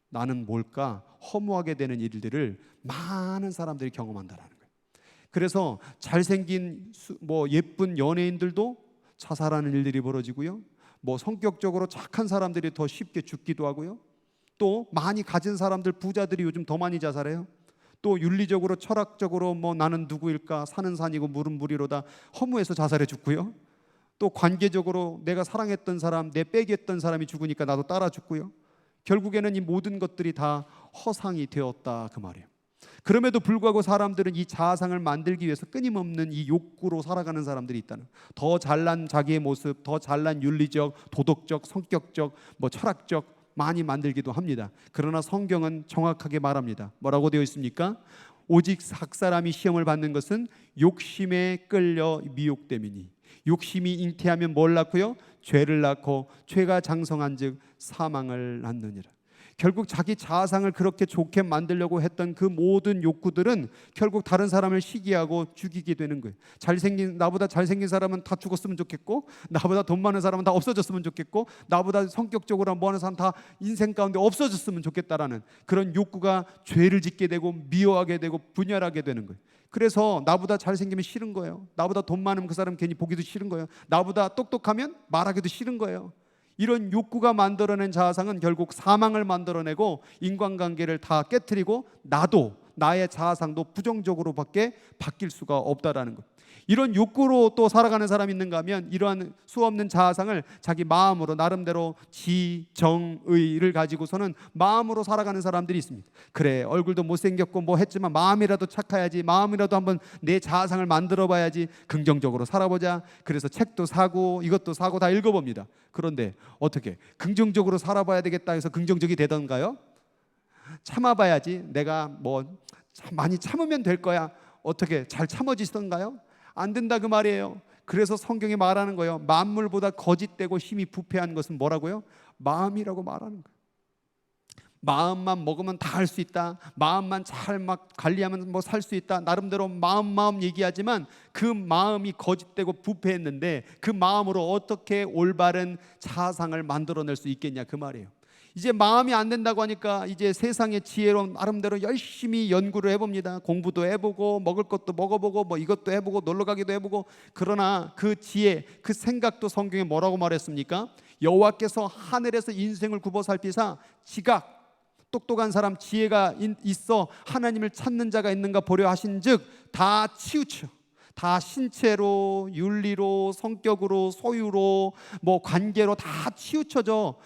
나는 뭘까, 허무하게 되는 일들을 많은 사람들이 경험한다는 거예요. 그래서 잘생긴 뭐 예쁜 연예인들도 자살하는 일들이 벌어지고요, 뭐 성격적으로 착한 사람들이 더 쉽게 죽기도 하고요, 또 많이 가진 사람들, 부자들이 요즘 더 많이 자살해요. 또 윤리적으로 철학적으로 뭐 나는 누구일까, 산은 산이고 물은 물이로다, 허무해서 자살해 죽고요. 또 관계적으로 내가 사랑했던 사람, 내 빼기했던 사람이 죽으니까 나도 따라 죽고요. 결국에는 이 모든 것들이 다 허상이 되었다 그 말이에요. 그럼에도 불구하고 사람들은 이 자아상을 만들기 위해서 끊임없는 이 욕구로 살아가는 사람들이 있다는, 더 잘난 자기의 모습, 더 잘난 윤리적, 도덕적, 성격적, 뭐 철학적 많이 만들기도 합니다. 그러나 성경은 정확하게 말합니다. 뭐라고 되어 있습니까? 오직 각 시험을 받는 것은 욕심에 끌려 미혹됨이니, 욕심이 잉태하면 뭘 낳고요? 죄를 낳고, 죄가 장성한 즉 사망을 낳느니라. 결국 자기 자아상을 그렇게 좋게 만들려고 했던 그 모든 욕구들은 결국 다른 사람을 시기하고 죽이게 되는 거예요. 나보다 잘생긴 사람은 다 죽었으면 좋겠고, 나보다 돈 많은 사람은 다 없어졌으면 좋겠고, 나보다 성격적으로 뭐 하는 사람 다 인생 가운데 없어졌으면 좋겠다라는 그런 욕구가 죄를 짓게 되고 미워하게 되고 분열하게 되는 거예요. 그래서 나보다 잘생기면 싫은 거예요. 나보다 돈 많으면 그 사람 괜히 보기도 싫은 거예요. 나보다 똑똑하면 말하기도 싫은 거예요. 이런 욕구가 만들어낸 자아상은 결국 사망을 만들어내고 인간관계를 다 깨트리고 나도 나의 자아상도 부정적으로밖에 바뀔 수가 없다라는 것. 이런 욕구로 또 살아가는 사람이 있는가 하면 이러한 수없는 자아상을 자기 마음으로 나름대로 지정의를 가지고서는 마음으로 살아가는 사람들이 있습니다. 그래, 얼굴도 못생겼고 뭐 했지만 마음이라도 착해야지, 마음이라도 한번 내 자아상을 만들어 봐야지, 긍정적으로 살아보자. 그래서 책도 사고 이것도 사고 다 읽어봅니다. 그런데 어떻게 긍정적으로 살아봐야 되겠다 해서 긍정적이 되던가요? 참아봐야지, 내가 뭐 많이 참으면 될 거야. 어떻게 잘 참아지던가요? 안 된다 그 말이에요. 그래서 성경이 말하는 거예요. 만물보다 거짓되고 힘이 부패한 것은 뭐라고요? 마음이라고 말하는 거예요. 마음만 먹으면 다 할 수 있다. 마음만 잘 막 관리하면 뭐 살 수 있다. 나름대로 마음 얘기하지만 그 마음이 거짓되고 부패했는데 그 마음으로 어떻게 올바른 자아상을 만들어낼 수 있겠냐 그 말이에요. 이제 마음이 안 된다고 하니까 이제 세상의 지혜로 나름대로 열심히 연구를 해봅니다. 공부도 해보고 먹을 것도 먹어보고 뭐 이것도 해보고 놀러가기도 해보고. 그러나 그 지혜, 그 생각도 성경에 뭐라고 말했습니까? 여호와께서 하늘에서 인생을 굽어 살피사 지각, 똑똑한 사람, 지혜가 있어 하나님을 찾는 자가 있는가 보려 하신즉 다 치우쳐, 다 신체로, 윤리로, 성격으로, 소유로, 뭐 관계로 다 치우쳐져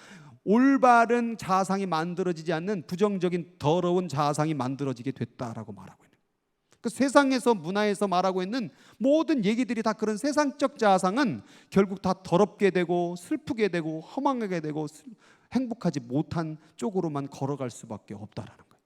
올바른 자아상이 만들어지지 않는 부정적인 더러운 자아상이 만들어지게 됐다라고 말하고 있는 거예요. 그 세상에서, 문화에서 말하고 있는 모든 얘기들이 다 그런 세상적 자아상은 결국 다 더럽게 되고 슬프게 되고 허망하게 되고 행복하지 못한 쪽으로만 걸어갈 수밖에 없다라는 거예요.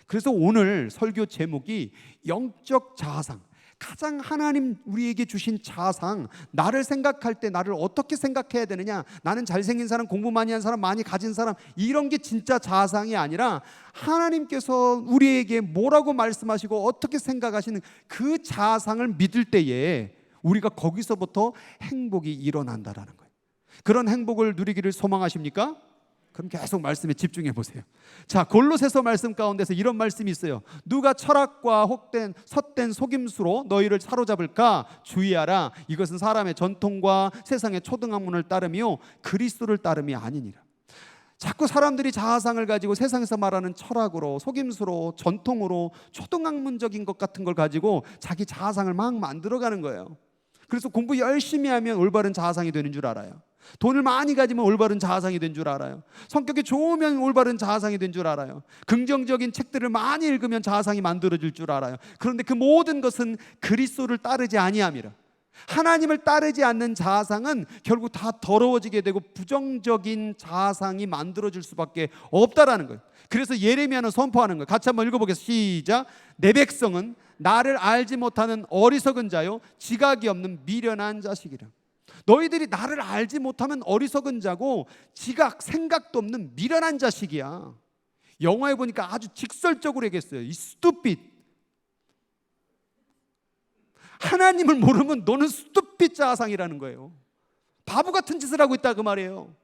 그래서 오늘 설교 제목이 영적 자아상, 가장 하나님 우리에게 주신 자아상, 나를 생각할 때 나를 어떻게 생각해야 되느냐, 나는 잘생긴 사람, 공부 많이 한 사람, 많이 가진 사람, 이런 게 진짜 자아상이 아니라 하나님께서 우리에게 뭐라고 말씀하시고 어떻게 생각하시는 그 자아상을 믿을 때에 우리가 거기서부터 행복이 일어난다라는 거예요. 그런 행복을 누리기를 소망하십니까? 그럼 계속 말씀에 집중해 보세요. 자, 골로새서 말씀 가운데서 이런 말씀이 있어요. 누가 철학과 헛된 속임수로 너희를 사로잡을까 주의하라. 이것은 사람의 전통과 세상의 초등학문을 따르며 그리스도를 따름이 아니니라. 자꾸 사람들이 자아상을 가지고 세상에서 말하는 철학으로, 속임수로, 전통으로, 초등학문적인 것 같은 걸 가지고 자기 자아상을 막 만들어가는 거예요. 그래서 공부 열심히 하면 올바른 자아상이 되는 줄 알아요. 돈을 많이 가지면 올바른 자아상이 된 줄 알아요. 성격이 좋으면 올바른 자아상이 된 줄 알아요. 긍정적인 책들을 많이 읽으면 자아상이 만들어질 줄 알아요. 그런데 그 모든 것은 그리스도를 따르지 아니함이라. 하나님을 따르지 않는 자아상은 결국 다 더러워지게 되고 부정적인 자아상이 만들어질 수밖에 없다라는 거예요. 그래서 예레미야는 선포하는 거예요. 같이 한번 읽어보겠습니다. 시작. 내 백성은 나를 알지 못하는 어리석은 자요 지각이 없는 미련한 자식이라. 너희들이 나를 알지 못하면 어리석은 자고 지각, 생각도 없는 미련한 자식이야. 영화에 보니까 아주 직설적으로 얘기했어요. 이 stupid. 하나님을 모르면 너는 stupid 자아상이라는 거예요. 바보 같은 짓을 하고 있다 그 말이에요.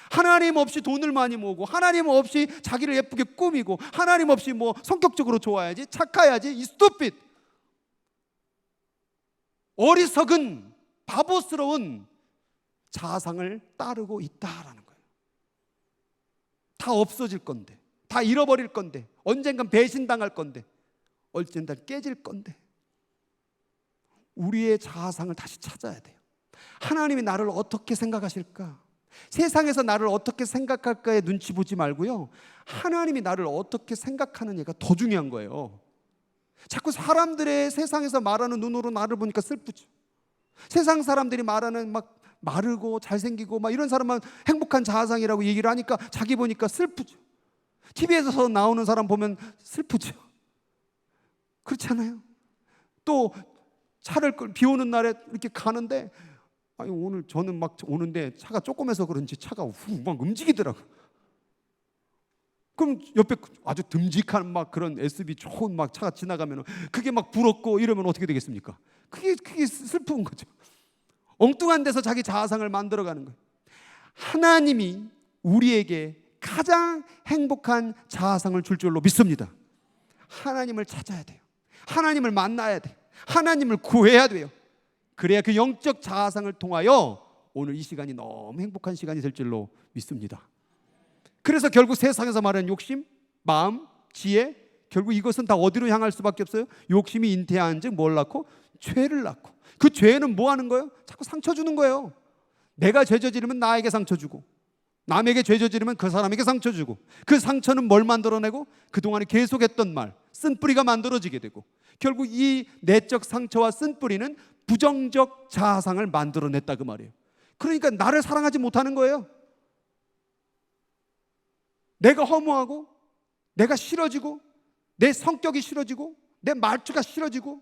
하나님 없이 돈을 많이 모으고, 하나님 없이 자기를 예쁘게 꾸미고, 하나님 없이 뭐 성격적으로 좋아야지, 착해야지, 이 stupid. 어리석은, 바보스러운 자아상을 따르고 있다라는 거예요. 다 없어질 건데, 다 잃어버릴 건데, 언젠간 배신당할 건데, 언젠간 깨질 건데, 우리의 자아상을 다시 찾아야 돼요. 하나님이 나를 어떻게 생각하실까? 세상에서 나를 어떻게 생각할까에 눈치 보지 말고요, 하나님이 나를 어떻게 생각하느냐가 더 중요한 거예요. 자꾸 사람들의 세상에서 말하는 눈으로 나를 보니까 슬프죠. 세상 사람들이 말하는 막 마르고 잘생기고 막 이런 사람만 행복한 자아상이라고 얘기를 하니까 자기 보니까 슬프죠. TV에서 나오는 사람 보면 슬프죠. 그렇지 않아요? 또 차를 비 오는 날에 이렇게 가는데, 아니 오늘 저는 막 오는데 차가 조금해서 그런지 차가 막 움직이더라고요. 그럼 옆에 아주 듬직한 막 그런 SUV 좋은 막 차가 지나가면 그게 막 부럽고 이러면 어떻게 되겠습니까? 그게 슬픈 거죠. 엉뚱한 데서 자기 자아상을 만들어가는 거예요. 하나님이 우리에게 가장 행복한 자아상을 줄 줄로 믿습니다. 하나님을 찾아야 돼요. 하나님을 만나야 돼요. 하나님을 구해야 돼요. 그래야 그 영적 자아상을 통하여 오늘 이 시간이 너무 행복한 시간이 될 줄로 믿습니다. 그래서 결국 세상에서 말하는 욕심, 마음, 지혜, 결국 이것은 다 어디로 향할 수밖에 없어요? 욕심이 잉태한 즉 뭘 낳고? 죄를 낳고. 그 죄는 뭐 하는 거예요? 자꾸 상처 주는 거예요. 내가 죄 저지르면 나에게 상처 주고, 남에게 죄 저지르면 그 사람에게 상처 주고, 그 상처는 뭘 만들어내고? 그동안에 계속했던 말, 쓴뿌리가 만들어지게 되고, 결국 이 내적 상처와 쓴뿌리는 부정적 자아상을 만들어냈다 그 말이에요. 그러니까 나를 사랑하지 못하는 거예요. 내가 허무하고, 내가 싫어지고, 내 성격이 싫어지고, 내 말투가 싫어지고.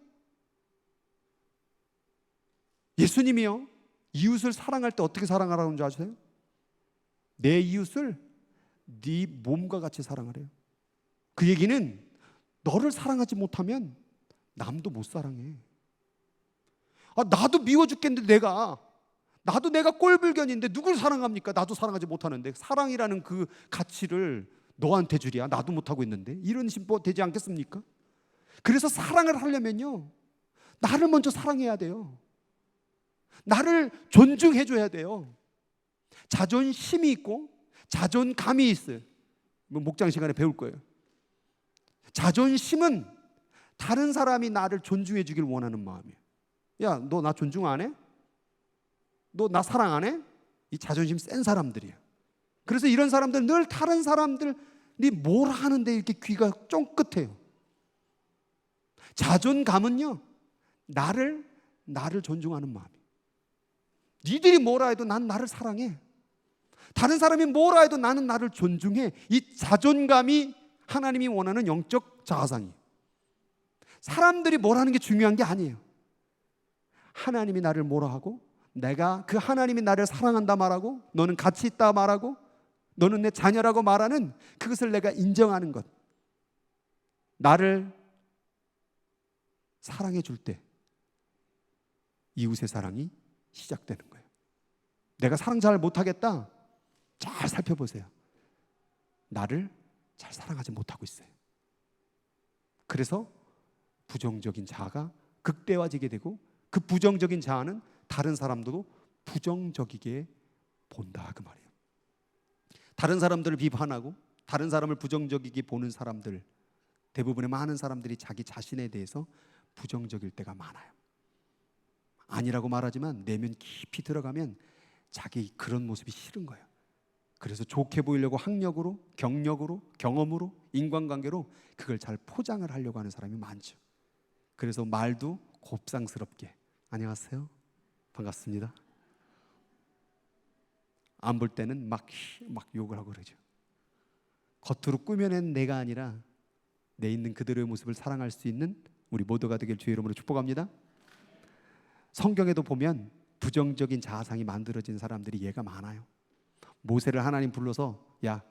예수님이요, 이웃을 사랑할 때 어떻게 사랑하라는 줄 아세요? 내 이웃을 네 몸과 같이 사랑하래요. 그 얘기는 너를 사랑하지 못하면 남도 못 사랑해. 나도 미워 죽겠는데 나도 내가 꼴불견인데 누굴 사랑합니까? 나도 사랑하지 못하는데 사랑이라는 그 가치를 너한테 주랴? 나도 못하고 있는데. 이런 심보 되지 않겠습니까? 그래서 사랑을 하려면요, 나를 먼저 사랑해야 돼요. 나를 존중해 줘야 돼요. 자존심이 있고 자존감이 있어요. 목장 시간에 배울 거예요. 자존심은 다른 사람이 나를 존중해 주길 원하는 마음이에요. 야, 너 나 존중 안 해? 너 나 사랑 안 해? 이 자존심 센 사람들이에요. 그래서 이런 사람들은 늘 다른 사람들이 뭘 하는데 이렇게 귀가 쫑긋해요. 자존감은요, 나를 존중하는 마음이에요. 니들이 뭐라 해도 난 나를 사랑해. 다른 사람이 뭐라 해도 나는 나를 존중해. 이 자존감이 하나님이 원하는 영적 자아상이에요. 사람들이 뭐라는 게 중요한 게 아니에요. 하나님이 나를 뭐라 하고, 내가 그 하나님이 나를 사랑한다 말하고, 너는 가치 있다 말하고, 너는 내 자녀라고 말하는 그것을 내가 인정하는 것. 나를 사랑해 줄 때 이웃의 사랑이 시작되는 거예요. 내가 사랑 잘 못하겠다, 잘 살펴보세요. 나를 잘 사랑하지 못하고 있어요. 그래서 부정적인 자아가 극대화지게 되고, 그 부정적인 자아는 다른 사람들도 부정적이게 본다 그 말이에요. 다른 사람들을 비판하고 다른 사람을 부정적이게 보는 사람들, 대부분의 많은 사람들이 자기 자신에 대해서 부정적일 때가 많아요. 아니라고 말하지만 내면 깊이 들어가면 자기 그런 모습이 싫은 거예요. 그래서 좋게 보이려고 학력으로, 경력으로, 경험으로, 인간관계로 그걸 잘 포장을 하려고 하는 사람이 많죠. 그래서 말도 곱상스럽게, 안녕하세요, 반갑습니다, 안 볼 때는 막 욕을 하고 그러죠. 겉으로 꾸며낸 내가 아니라 내 있는 그대로의 모습을 사랑할 수 있는 우리 모두가 되길 주의 이름으로 축복합니다. 성경에도 보면 부정적인 자아상이 만들어진 사람들이 예가 많아요. 모세를 하나님 불러서 야,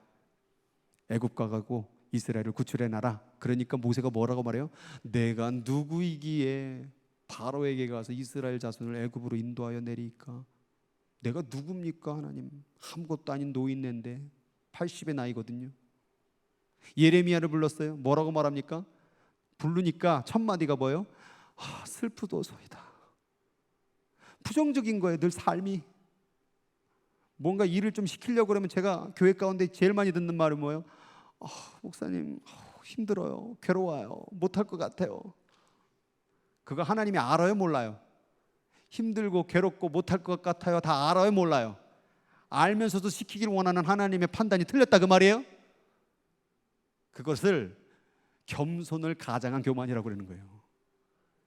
애굽 가고 이스라엘을 구출해 놔라. 그러니까 모세가 뭐라고 말해요? 내가 누구이기에 바로에게 가서 이스라엘 자손을 애굽으로 인도하여 내리까? 내가 누굽니까 하나님? 아무것도 아닌 노인네인데 80의 나이거든요. 예레미야를 불렀어요. 뭐라고 말합니까? 부르니까 첫 마디가 뭐예요? 슬프도소이다. 부정적인 거예요. 늘 삶이. 뭔가 일을 좀 시키려고 그러면 제가 교회 가운데 제일 많이 듣는 말은 뭐예요? 목사님 힘들어요, 괴로워요, 못할 것 같아요. 그거 하나님이 알아요, 몰라요? 힘들고 괴롭고 못할 것 같아요, 다 알아요, 몰라요? 알면서도 시키길 원하는 하나님의 판단이 틀렸다 그 말이에요? 그것을 겸손을 가장한 교만이라고 그러는 거예요.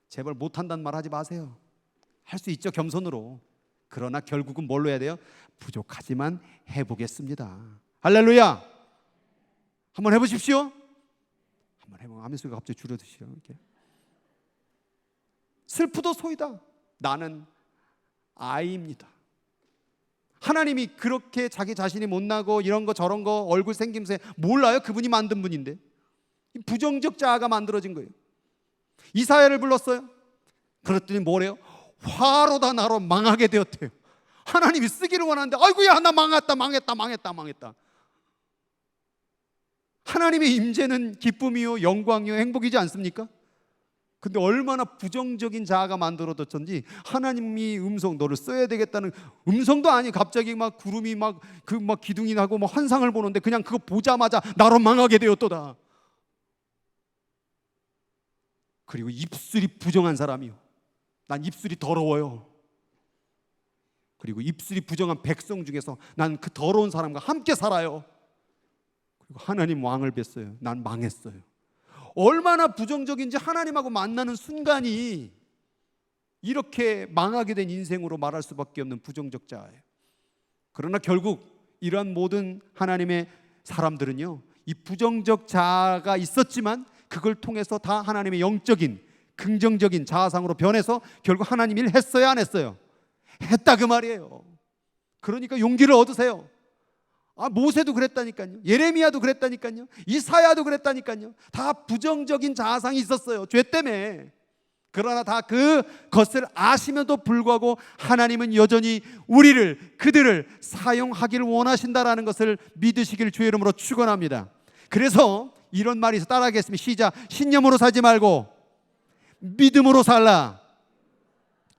제발 못한다는 말 하지 마세요. 할 수 있죠, 겸손으로. 그러나 결국은 뭘로 해야 돼요? 부족하지만 해보겠습니다. 할렐루야. 한번 해보십시오. 한번 해보면 아멘 소리가 갑자기 줄어드시죠. 이렇게. 슬프도소이다. 나는 아이입니다. 하나님이 그렇게 자기 자신이 못나고 이런 거 저런 거 얼굴 생김새 몰라요? 그분이 만든 분인데. 부정적 자아가 만들어진 거예요. 이사야를 불렀어요. 그랬더니 뭐래요? 화로다 나로 망하게 되었대요. 하나님이 쓰기를 원하는데 아이고야 나 망했다. 하나님의 임재는 기쁨이요 영광이요 행복이지 않습니까? 근데 얼마나 부정적인 자아가 만들어졌던지 하나님이 음성 너를 써야 되겠다는 음성도 아니 갑자기 막 구름이 막 기둥이 나고 막 환상을 보는데 그냥 그거 보자마자 나로 망하게 되었도다. 그리고 입술이 부정한 사람이요. 난 입술이 더러워요. 그리고 입술이 부정한 백성 중에서 난 그 더러운 사람과 함께 살아요. 그리고 하나님 왕을 뵀어요. 난 망했어요. 얼마나 부정적인지 하나님하고 만나는 순간이 이렇게 망하게 된 인생으로 말할 수밖에 없는 부정적 자예요. 그러나 결국 이러한 모든 하나님의 사람들은요, 이 부정적 자가 있었지만 그걸 통해서 다 하나님의 영적인 긍정적인 자아상으로 변해서 결국 하나님 일 했어요, 안 했어요? 했다 그 말이에요. 그러니까 용기를 얻으세요. 모세도 그랬다니까요. 예레미야도 그랬다니까요. 이사야도 그랬다니까요. 다 부정적인 자아상이 있었어요, 죄 때문에. 그러나 다 그것을 아시면도 불구하고 하나님은 여전히 그들을 사용하기를 원하신다라는 것을 믿으시기를 주의 이름으로 축원합니다. 그래서 이런 말이 있어, 따라하겠습니다. 시작. 신념으로 살지 말고 믿음으로 살라.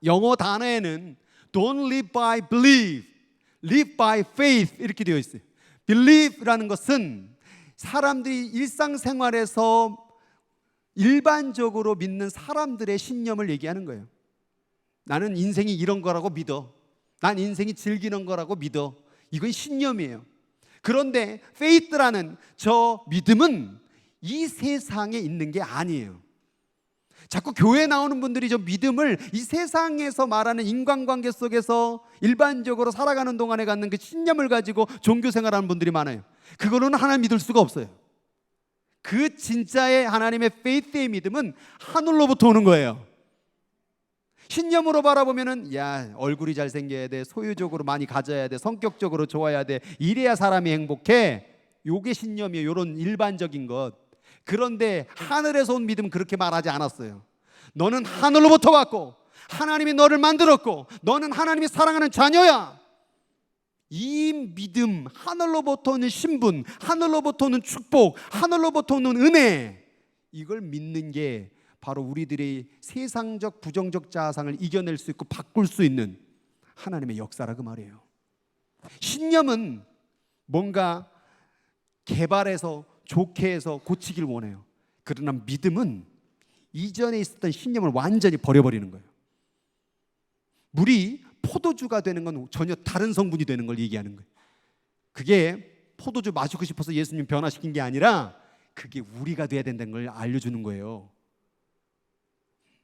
영어 단어에는 Don't live by belief, live by faith 이렇게 되어 있어요. Believe라는 것은 사람들이 일상생활에서 일반적으로 믿는 사람들의 신념을 얘기하는 거예요. 나는 인생이 이런 거라고 믿어. 난 인생이 즐기는 거라고 믿어. 이건 신념이에요. 그런데 faith라는 저 믿음은 이 세상에 있는 게 아니에요. 자꾸 교회에 나오는 분들이 저 믿음을 이 세상에서 말하는 인간관계 속에서 일반적으로 살아가는 동안에 갖는 그 신념을 가지고 종교 생활하는 분들이 많아요. 그거로는 하나님 믿을 수가 없어요. 그 진짜의 하나님의 faith의 믿음은 하늘로부터 오는 거예요. 신념으로 바라보면은 야, 얼굴이 잘생겨야 돼, 소유적으로 많이 가져야 돼, 성격적으로 좋아야 돼, 이래야 사람이 행복해. 요게 신념이에요. 요런 일반적인 것. 그런데 하늘에서 온 믿음은 그렇게 말하지 않았어요. 너는 하늘로부터 왔고 하나님이 너를 만들었고 너는 하나님이 사랑하는 자녀야. 이 믿음, 하늘로부터 오는 신분, 하늘로부터 오는 축복, 하늘로부터 오는 은혜, 이걸 믿는 게 바로 우리들의 세상적 부정적 자아상을 이겨낼 수 있고 바꿀 수 있는 하나님의 역사라 그 말이에요. 신념은 뭔가 개발해서 좋게 해서 고치기를 원해요. 그러나 믿음은 이전에 있었던 신념을 완전히 버려버리는 거예요. 물이 포도주가 되는 건 전혀 다른 성분이 되는 걸 얘기하는 거예요. 그게 포도주 마시고 싶어서 예수님 변화시킨 게 아니라 그게 우리가 돼야 된다는 걸 알려주는 거예요.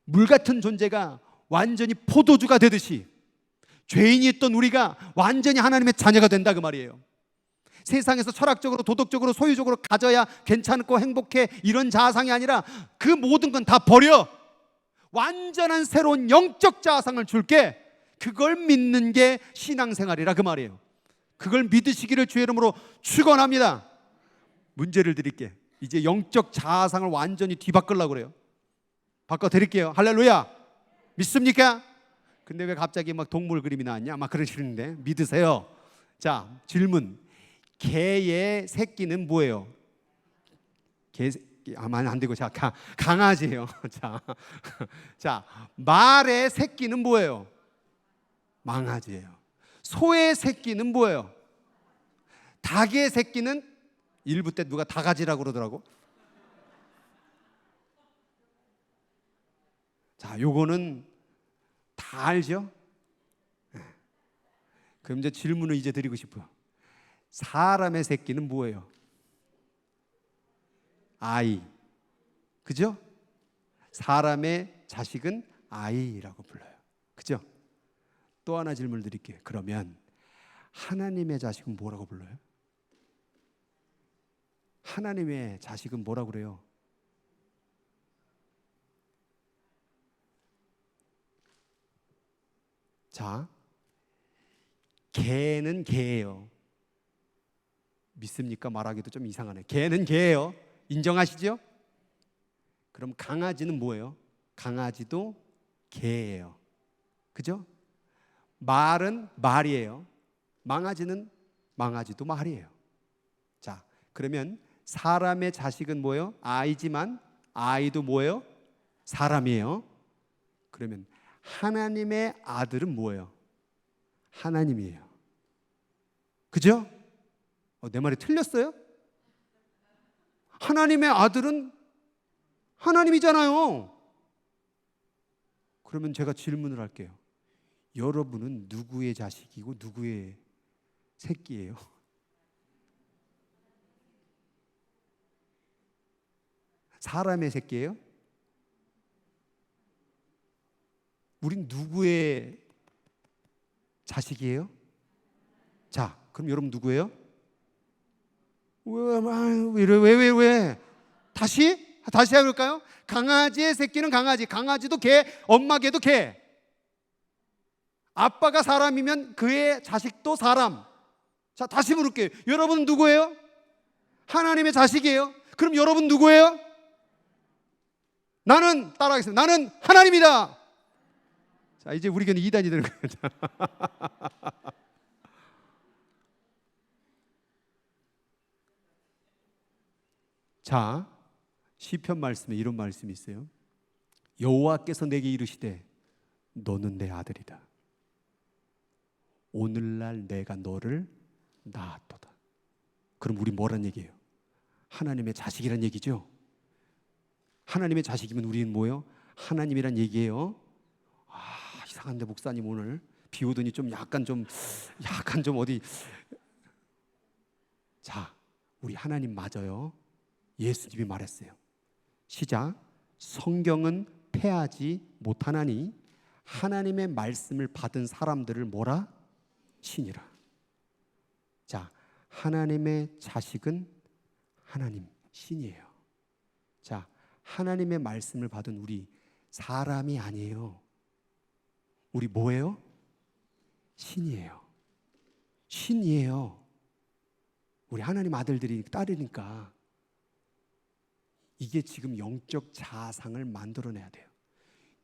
물 같은 존재가 완전히 포도주가 되듯이 죄인이 있던 우리가 완전히 하나님의 자녀가 된다 그 말이에요. 세상에서 철학적으로 도덕적으로 소유적으로 가져야 괜찮고 행복해 이런 자아상이 아니라 그 모든 건 다 버려. 완전한 새로운 영적 자아상을 줄게. 그걸 믿는 게 신앙생활이라 그 말이에요. 그걸 믿으시기를 주의 이름으로 축원합니다. 문제를 드릴게. 이제 영적 자아상을 완전히 뒤바꾸려고 그래요. 바꿔드릴게요. 할렐루야. 믿습니까? 근데 왜 갑자기 막 동물 그림이 나왔냐? 막 그러시는데 믿으세요. 자, 질문. 개의 새끼는 뭐예요? 아마 안 되고, 자, 강아지예요. 자, 말의 새끼는 뭐예요? 망아지예요. 소의 새끼는 뭐예요? 닭의 새끼는 일부 때 누가 닭아지라고 그러더라고. 자, 요거는 다 알죠? 그럼 이제 질문을 이제 드리고 싶어요. 사람의 새끼는 뭐예요? 아이. 그죠? 사람의 자식은 아이라고 불러요. 그죠? 또 하나 질문을 드릴게요. 그러면 하나님의 자식은 뭐라고 불러요? 하나님의 자식은 뭐라고 그래요? 자, 개는 개예요. 믿습니까? 말하기도 좀 이상하네. 개는 개예요. 인정하시죠? 그럼 강아지는 뭐예요? 강아지도 개예요. 그죠? 말은 말이에요. 망아지도 말이에요. 자, 그러면 사람의 자식은 뭐예요? 아이지만 아이도 뭐예요? 사람이에요. 그러면 하나님의 아들은 뭐예요? 하나님이에요. 그죠? 내 말이 틀렸어요? 하나님의 아들은 하나님이잖아요. 그러면 제가 질문을 할게요. 여러분은 누구의 자식이고 누구의 새끼예요? 사람의 새끼예요? 우린 누구의 자식이에요? 자, 그럼 여러분 누구예요? 왜? 다시 해볼까요? 강아지의 새끼는 강아지, 강아지도 개, 엄마 개도 개. 아빠가 사람이면 그의 자식도 사람. 자, 다시 물을게요. 여러분 누구예요? 하나님의 자식이에요. 그럼 여러분 누구예요? 나는, 따라하겠습니다. 나는 하나님이다. 자, 이제 우리 교회는 2단이 되는 거예요. 자, 시편 말씀에 이런 말씀이 있어요. 여호와께서 내게 이르시되 너는 내 아들이다. 오늘날 내가 너를 낳았도다. 그럼 우리 뭐란 얘기예요? 하나님의 자식이란 얘기죠. 하나님의 자식이면 우리는 뭐예요? 하나님이란 얘기예요. 아, 이상한데 목사님 오늘 비 오더니 좀 약간 좀 어디. 자, 우리 하나님 맞아요. 예수님이 말했어요. 시작. 성경은 패하지 못하나니 하나님의 말씀을 받은 사람들을 뭐라? 신이라. 자, 하나님의 자식은 하나님, 신이에요. 자, 하나님의 말씀을 받은 우리 사람이 아니에요. 우리 뭐예요? 신이에요. 신이에요. 우리 하나님 아들들이 딸이니까 이게 지금 영적 자상을 만들어내야 돼요.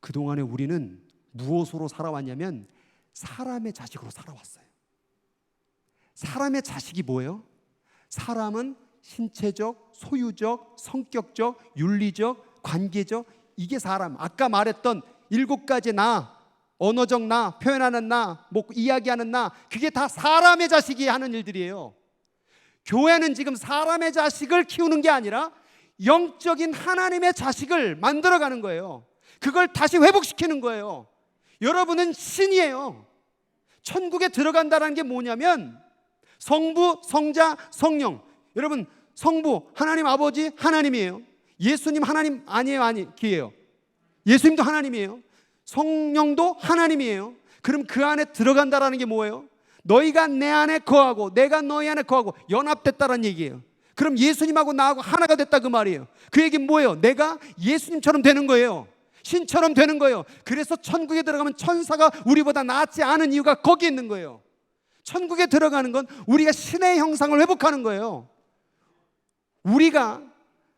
그동안에 우리는 무엇으로 살아왔냐면 사람의 자식으로 살아왔어요. 사람의 자식이 뭐예요? 사람은 신체적, 소유적, 성격적, 윤리적, 관계적, 이게 사람. 아까 말했던 7가지 나, 언어적 나, 표현하는 나, 뭐 이야기하는 나, 그게 다 사람의 자식이 하는 일들이에요. 교회는 지금 사람의 자식을 키우는 게 아니라 영적인 하나님의 자식을 만들어가는 거예요. 그걸 다시 회복시키는 거예요. 여러분은 신이에요. 천국에 들어간다는 게 뭐냐면 성부, 성자, 성령. 여러분, 성부 하나님 아버지 하나님이에요. 예수님 하나님 아니에요. 예수님도 하나님이에요. 성령도 하나님이에요. 그럼 그 안에 들어간다라는 게 뭐예요? 너희가 내 안에 거하고 내가 너희 안에 거하고 연합됐다라는 얘기예요. 그럼 예수님하고 나하고 하나가 됐다 그 말이에요. 그 얘기는 뭐예요? 내가 예수님처럼 되는 거예요. 신처럼 되는 거예요. 그래서 천국에 들어가면 천사가 우리보다 낫지 않은 이유가 거기 있는 거예요. 천국에 들어가는 건 우리가 신의 형상을 회복하는 거예요. 우리가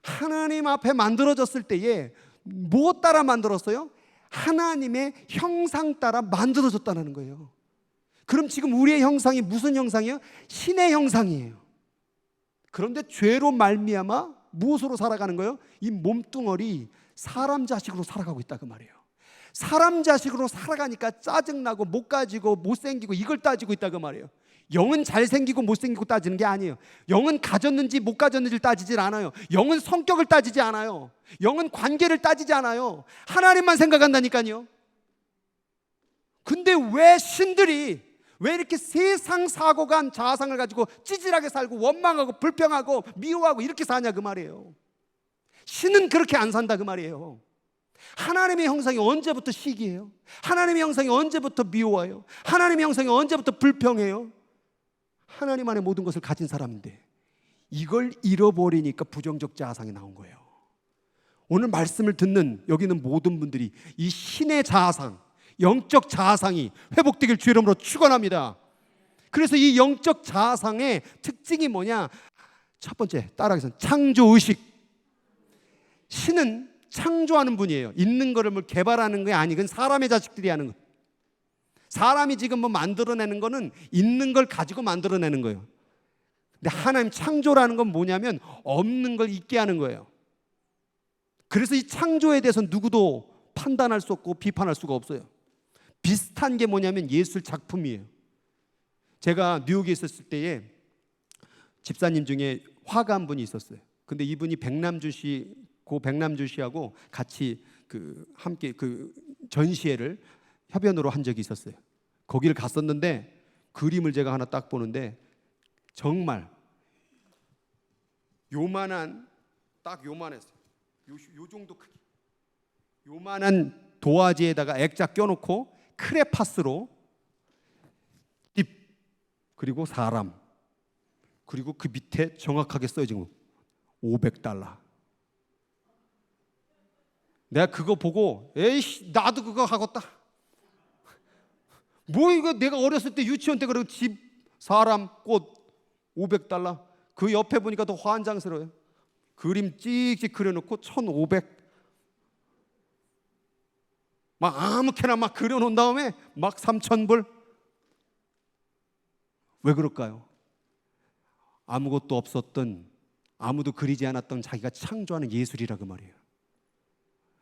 하나님 앞에 만들어졌을 때에 무엇 따라 만들었어요? 하나님의 형상 따라 만들어졌다는 거예요. 그럼 지금 우리의 형상이 무슨 형상이에요? 신의 형상이에요. 그런데 죄로 말미암아 무엇으로 살아가는 거예요? 이 몸뚱어리 사람 자식으로 살아가고 있다 그 말이에요. 사람 자식으로 살아가니까 짜증나고 못 가지고 못생기고 이걸 따지고 있다 그 말이에요. 영은 잘생기고 못생기고 따지는 게 아니에요. 영은 가졌는지 못 가졌는지를 따지질 않아요. 영은 성격을 따지지 않아요. 영은 관계를 따지지 않아요. 하나님만 생각한다니까요. 근데 왜 신들이 왜 이렇게 세상 사고간 자아상을 가지고 찌질하게 살고 원망하고 불평하고 미워하고 이렇게 사냐 그 말이에요. 신은 그렇게 안 산다 그 말이에요. 하나님의 형상이 언제부터 시기해요? 하나님의 형상이 언제부터 미워해요? 하나님의 형상이 언제부터 불평해요? 하나님 안에 모든 것을 가진 사람인데 이걸 잃어버리니까 부정적 자아상이 나온 거예요. 오늘 말씀을 듣는 여기 있는 모든 분들이 이 신의 자아상, 영적 자아상이 회복되길 주의 이름으로 축원합니다. 그래서 이 영적 자아상의 특징이 뭐냐? 첫 번째 따라하겠습니다. 창조의식. 신은 창조하는 분이에요. 있는 거를 뭐 개발하는 게 아니, 그건 사람의 자식들이 하는 거예요. 사람이 지금 뭐 만들어내는 거는 있는 걸 가지고 만들어내는 거예요. 근데 하나님 창조라는 건 뭐냐면 없는 걸 있게 하는 거예요. 그래서 이 창조에 대해서 누구도 판단할 수 없고 비판할 수가 없어요. 비슷한 게 뭐냐면 예술 작품이에요. 제가 뉴욕에 있었을 때에 집사님 중에 화가 한 분이 있었어요. 근데 이분이 백남주 씨하고 같이 함께 전시회를 협연으로 한 적이 있었어요. 거기를 갔었는데 그림을 제가 하나 딱 보는데 정말 요만한, 딱 요만했어요. 요 정도 크기, 요만한 도화지에다가 액자 껴놓고 크레파스로 잎, 그리고 사람, 그리고 그 밑에 정확하게 써진 거 $500. 내가 그거 보고 에이씨 나도 그거 하겠다. 뭐 이거 내가 어렸을 때 유치원 때 그러고 집, 사람, 꽃 $500. 그 옆에 보니까 더 환장스러워요. 그림 찍찍 그려놓고 1,500. 막 아무렇게나 막 그려놓은 다음에 막 3,000불. 왜 그럴까요? 아무것도 없었던, 아무도 그리지 않았던 자기가 창조하는 예술이라 그 말이에요.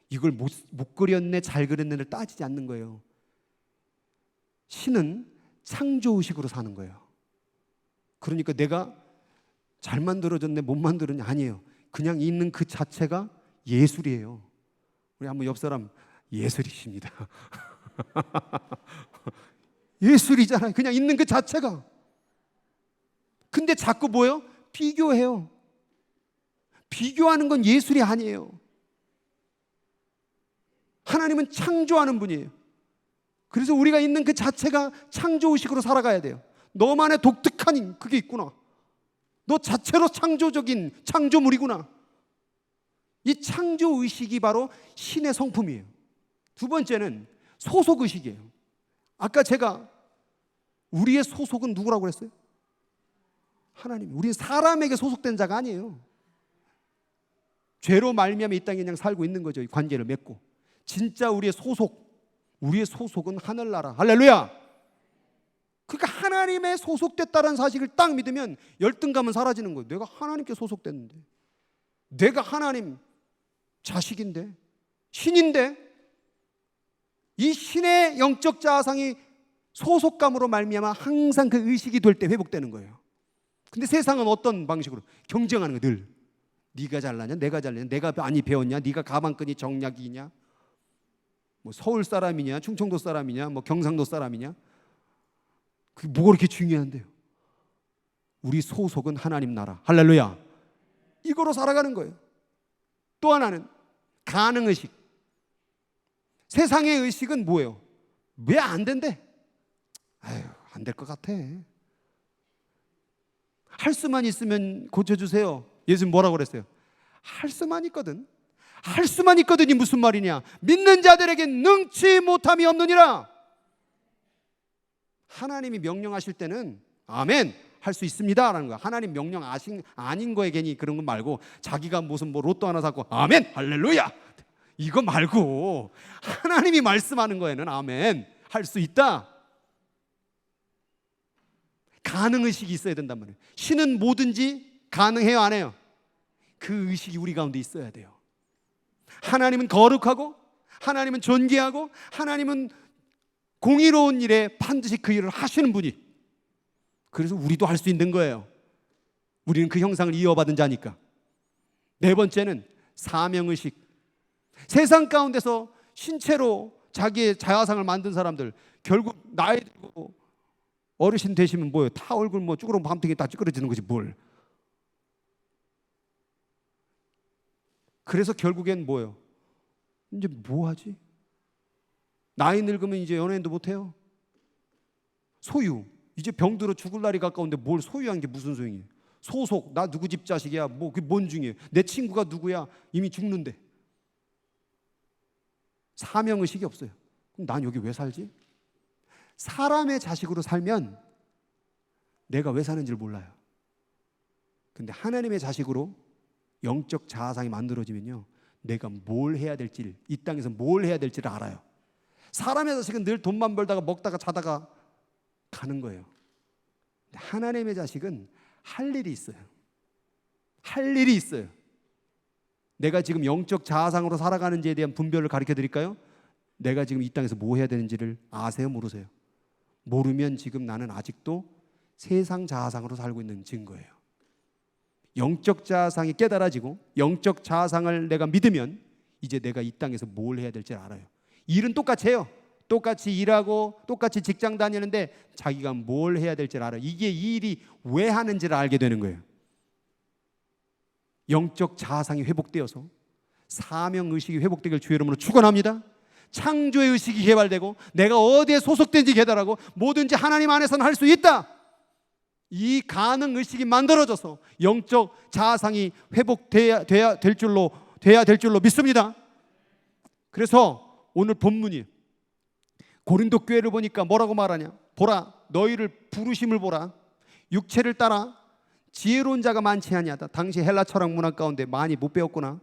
이걸 못 그렸네 잘 그렸네를 따지지 않는 거예요. 신은 창조의식으로 사는 거예요. 그러니까 내가 잘 만들어졌네 못 만들었냐 아니에요. 그냥 있는 그 자체가 예술이에요. 우리 한번 옆 사람 예술이십니다. 예술이잖아요. 그냥 있는 그 자체가. 근데 자꾸 뭐예요? 비교해요. 비교하는 건 예술이 아니에요. 하나님은 창조하는 분이에요. 그래서 우리가 있는 그 자체가 창조의식으로 살아가야 돼요. 너만의 독특한 그게 있구나. 너 자체로 창조적인 창조물이구나. 이 창조의식이 바로 신의 성품이에요. 두 번째는 소속의식이에요. 아까 제가 우리의 소속은 누구라고 그랬어요? 하나님. 우리는 사람에게 소속된 자가 아니에요. 죄로 말미암아 이 땅에 그냥 살고 있는 거죠. 이 관계를 맺고. 진짜 우리의 소속은 하늘나라. 할렐루야. 그러니까 하나님의 소속됐다는 사실을 딱 믿으면 열등감은 사라지는 거예요. 내가 하나님께 소속됐는데, 내가 하나님 자식인데, 신인데, 이 신의 영적 자아상이 소속감으로 말미암아 항상 그 의식이 될 때 회복되는 거예요. 근데 세상은 어떤 방식으로 경쟁하는 거예요. 늘 네가 잘나냐, 내가 잘나냐, 내가 많이 배웠냐, 네가 가방끈이 정략이냐, 뭐 서울 사람이냐, 충청도 사람이냐, 뭐 경상도 사람이냐, 그게 뭐가 그렇게 중요한데요? 우리 소속은 하나님 나라. 할렐루야. 이거로 살아가는 거예요. 또 하나는 가능의식. 세상의 의식은 뭐예요? 왜 안 된대? 아유, 안 될 것 같아. 할 수만 있으면 고쳐주세요. 예수님 뭐라고 그랬어요? 할 수만 있거든. 할 수만 있거든이 무슨 말이냐? 믿는 자들에게 능치 못함이 없느니라. 하나님이 명령하실 때는 아멘 할 수 있습니다 라는 거야. 하나님 명령 아닌 거에 괜히 그런 거 말고 자기가 무슨 뭐 로또 하나 사고 아멘 할렐루야 이거 말고 하나님이 말씀하는 거에는 아멘 할 수 있다. 가능의식이 있어야 된단 말이에요. 신은 뭐든지 가능해요 안 해요? 그 의식이 우리 가운데 있어야 돼요. 하나님은 거룩하고 하나님은 존귀하고 하나님은 공의로운 일에 반드시 그 일을 하시는 분이. 그래서 우리도 할 수 있는 거예요. 우리는 그 형상을 이어받은 자니까. 네 번째는 사명의식. 세상 가운데서 신체로 자기의 자아상을 만든 사람들 결국 나이 들고 어르신 되시면 뭐예요? 다 얼굴 뭐 쭈그러 밤탱이 다 찌그러지는 거지 뭘. 그래서 결국엔 뭐예요? 이제 뭐 하지? 나이 늙으면 이제 연예인도 못해요. 소유. 이제 병들어 죽을 날이 가까운데 뭘 소유한 게 무슨 소용이에요? 소속. 나 누구 집 자식이야? 뭐 그게 뭔 중이에요? 내 친구가 누구야? 이미 죽는데. 사명의식이 없어요. 그럼 난 여기 왜 살지? 사람의 자식으로 살면 내가 왜 사는지를 몰라요. 근데 하나님의 자식으로 영적 자아상이 만들어지면요, 내가 뭘 해야 될지를, 이 땅에서 뭘 해야 될지를 알아요. 사람의 자식은 늘 돈만 벌다가 먹다가 자다가 가는 거예요. 근데 하나님의 자식은 할 일이 있어요. 할 일이 있어요. 내가 지금 영적 자아상으로 살아가는지에 대한 분별을 가르쳐 드릴까요? 내가 지금 이 땅에서 뭐 해야 되는지를 아세요? 모르세요? 모르면 지금 나는 아직도 세상 자아상으로 살고 있는 증거예요. 영적 자아상이 깨달아지고 영적 자아상을 내가 믿으면 이제 내가 이 땅에서 뭘 해야 될지 알아요. 일은 똑같이 해요. 똑같이 일하고 똑같이 직장 다니는데 자기가 뭘 해야 될지를 알아요. 이게 이 일이 왜 하는지를 알게 되는 거예요. 영적 자아상이 회복되어서 사명의식이 회복되길 주의 이름으로 축원합니다. 창조의 의식이 개발되고 내가 어디에 소속된지 개발하고 뭐든지 하나님 안에서는 할 수 있다. 이 가능의식이 만들어져서 영적 자아상이 회복돼야 될 줄로 믿습니다. 그래서 오늘 본문이 고린도 교회를 보니까 뭐라고 말하냐? 보라, 너희를 부르심을 보라. 육체를 따라 지혜로운 자가 많지 아니하다. 당시 헬라 철학 문화 가운데 많이 못 배웠구나.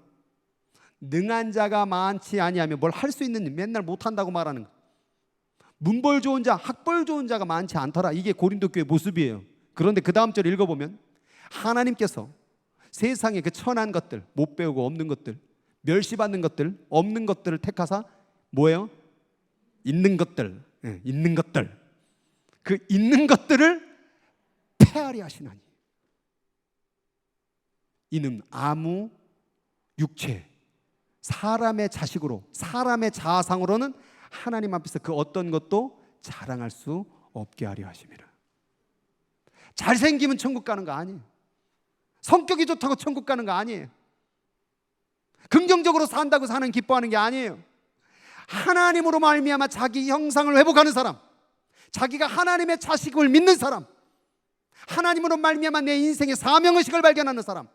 능한 자가 많지 아니하면 뭘 할 수 있는 맨날 못한다고 말하는 거. 문벌 좋은 자, 학벌 좋은 자가 많지 않더라. 이게 고린도 교회 모습이에요. 그런데 그 다음 절 읽어보면 하나님께서 세상의 그 천한 것들, 못 배우고 없는 것들, 멸시받는 것들, 없는 것들을 택하사 뭐예요? 있는 것들, 있는 것들, 그 있는 것들을 폐하리 하시나니 이는 아무 육체, 사람의 자식으로, 사람의 자아상으로는 하나님 앞에서 그 어떤 것도 자랑할 수 없게 하려 하심이라. 잘생기면 천국 가는 거 아니에요. 성격이 좋다고 천국 가는 거 아니에요. 긍정적으로 산다고 사는 기뻐하는 게 아니에요. 하나님으로 말미암아 자기 형상을 회복하는 사람, 자기가 하나님의 자식을 믿는 사람, 하나님으로 말미암아 내 인생의 사명의식을 발견하는 사람,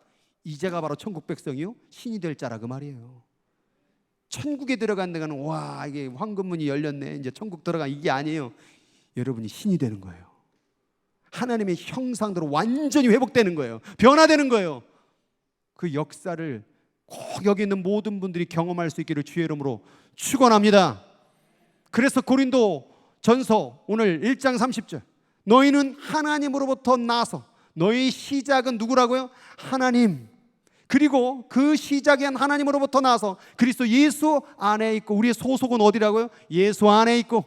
이제가 바로 천국 백성이요 신이 될 자라 그 말이에요. 천국에 들어간 데가는 와 이게 황금문이 열렸네 이제 천국 들어가 이게 아니에요. 여러분이 신이 되는 거예요. 하나님의 형상대로 완전히 회복되는 거예요. 변화되는 거예요. 그 역사를 꼭 여기 있는 모든 분들이 경험할 수 있기를 주의 이름으로 축원합니다. 그래서 고린도 전서 오늘 1장 30절 너희는 하나님으로부터 나서 너희 시작은 누구라고요? 하나님. 그리고 그 시작이 한 하나님으로부터 나서 그리스도 예수 안에 있고 우리의 소속은 어디라고요? 예수 안에 있고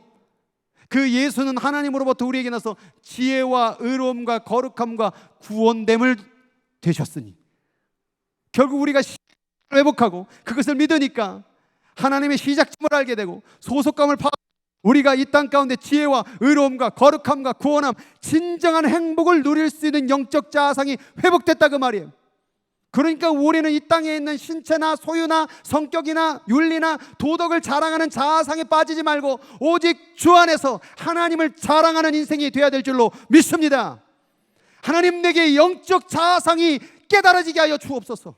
그 예수는 하나님으로부터 우리에게 나서 지혜와 의로움과 거룩함과 구원됨을 되셨으니 결국 우리가 회복하고 그것을 믿으니까 하나님의 시작점을 알게 되고 소속감을 파악하고 우리가 이 땅 가운데 지혜와 의로움과 거룩함과 구원함 진정한 행복을 누릴 수 있는 영적 자아상이 회복됐다 그 말이에요. 그러니까 우리는 이 땅에 있는 신체나 소유나 성격이나 윤리나 도덕을 자랑하는 자아상에 빠지지 말고 오직 주 안에서 하나님을 자랑하는 인생이 되어야 될 줄로 믿습니다. 하나님 내게 영적 자아상이 깨달아지게 하여 주옵소서.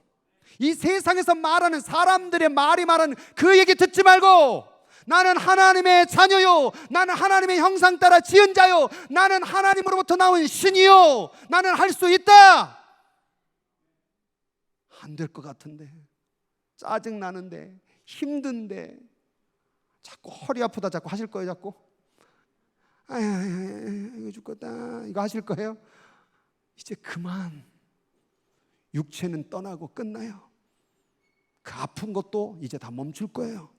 이 세상에서 말하는 사람들의 말이 말하는 그 얘기 듣지 말고 나는 하나님의 자녀요, 나는 하나님의 형상 따라 지은 자요, 나는 하나님으로부터 나온 신이요, 나는 할 수 있다. 안 될 것 같은데, 짜증나는데, 힘든데, 자꾸 허리 아프다 자꾸 하실 거예요. 자꾸 이거 죽겠다 이거 하실 거예요. 이제 그만. 육체는 떠나고 끝나요. 그 아픈 것도 이제 다 멈출 거예요.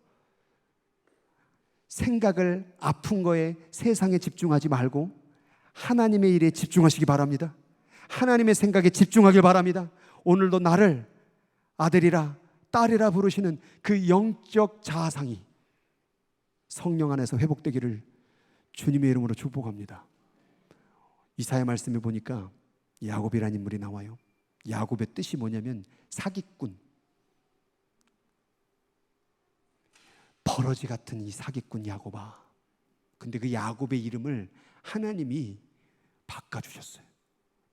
생각을 아픈 거에 세상에 집중하지 말고 하나님의 일에 집중하시기 바랍니다. 하나님의 생각에 집중하길 바랍니다. 오늘도 나를 아들이라 딸이라 부르시는 그 영적 자아상이 성령 안에서 회복되기를 주님의 이름으로 축복합니다. 이사야 말씀에 보니까 야곱이라는 인물이 나와요. 야곱의 뜻이 뭐냐면 사기꾼, 버러지 같은 이 사기꾼 야곱아. 근데 그 야곱의 이름을 하나님이 바꿔주셨어요.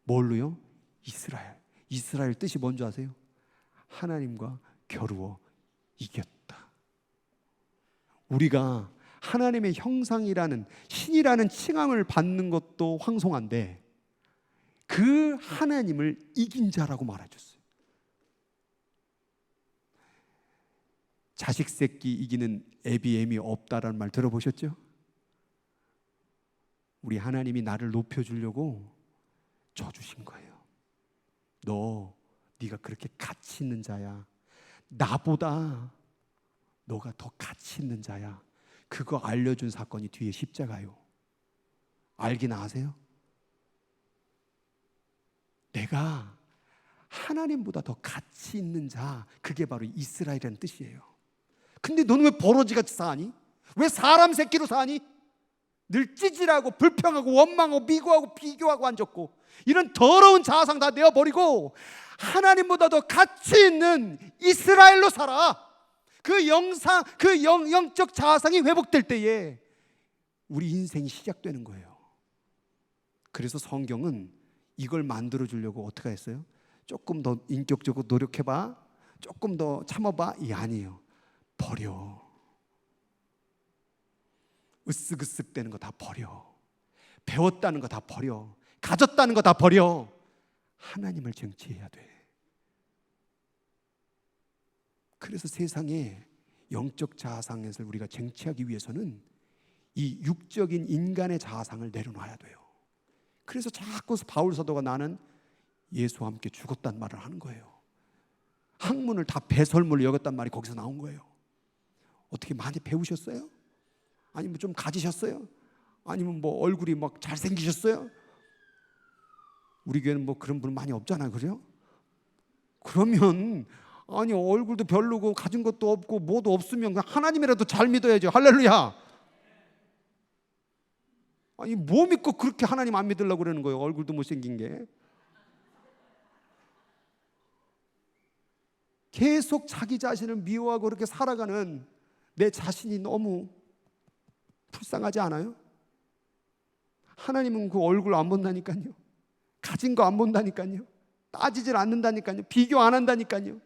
뭘로요? 이스라엘. 이스라엘 뜻이 뭔지 아세요? 하나님과 겨루어 이겼다. 우리가 하나님의 형상이라는 신이라는 칭함을 받는 것도 황송한데 그 하나님을 이긴 자라고 말해줬어요. 자식 새끼 이기는 애비 애미 없다라는 말 들어보셨죠? 우리 하나님이 나를 높여주려고 줘주신 거예요. 네가 그렇게 가치 있는 자야. 나보다 너가 더 가치 있는 자야. 그거 알려준 사건이 뒤에 십자가요. 알긴 아세요? 내가 하나님보다 더 가치 있는 자, 그게 바로 이스라엘이라는 뜻이에요. 근데 너는 왜 버러지같이 사니? 왜 사람 새끼로 사니? 늘 찌질하고 불평하고 원망하고 미워하고 비교하고 앉았고, 이런 더러운 자아상 다 내어버리고 하나님보다 더 가치 있는 이스라엘로 살아. 그 영적 자아상이 회복될 때에 우리 인생이 시작되는 거예요. 그래서 성경은 이걸 만들어 주려고 어떻게 했어요? 조금 더 인격적으로 노력해봐, 조금 더 참아봐, 이 아니에요. 버려. 으쓱으쓱 되는 거 다 버려. 배웠다는 거 다 버려. 가졌다는 거 다 버려. 하나님을 쟁취해야 돼. 그래서 세상에 영적 자아상에서 우리가 쟁취하기 위해서는 이 육적인 인간의 자아상을 내려놔야 돼요. 그래서 자꾸 바울 사도가 나는 예수와 함께 죽었단 말을 하는 거예요. 학문을 다 배설물로 여겼단 말이 거기서 나온 거예요. 어떻게 많이 배우셨어요? 아니면 좀 가지셨어요? 아니면 뭐 얼굴이 막 잘생기셨어요? 우리 교회는 뭐 그런 분 많이 없잖아요, 그죠? 그러면 아니 얼굴도 별로고 가진 것도 없고 뭐도 없으면 그냥 하나님이라도 잘 믿어야죠. 할렐루야. 아니 뭐 믿고 그렇게 하나님 안 믿으려고 그러는 거예요? 얼굴도 못생긴 게. 계속 자기 자신을 미워하고 그렇게 살아가는 내 자신이 너무 불쌍하지 않아요? 하나님은 그 얼굴 안 본다니까요. 가진 거 안 본다니까요. 따지질 않는다니까요. 비교 안 한다니까요.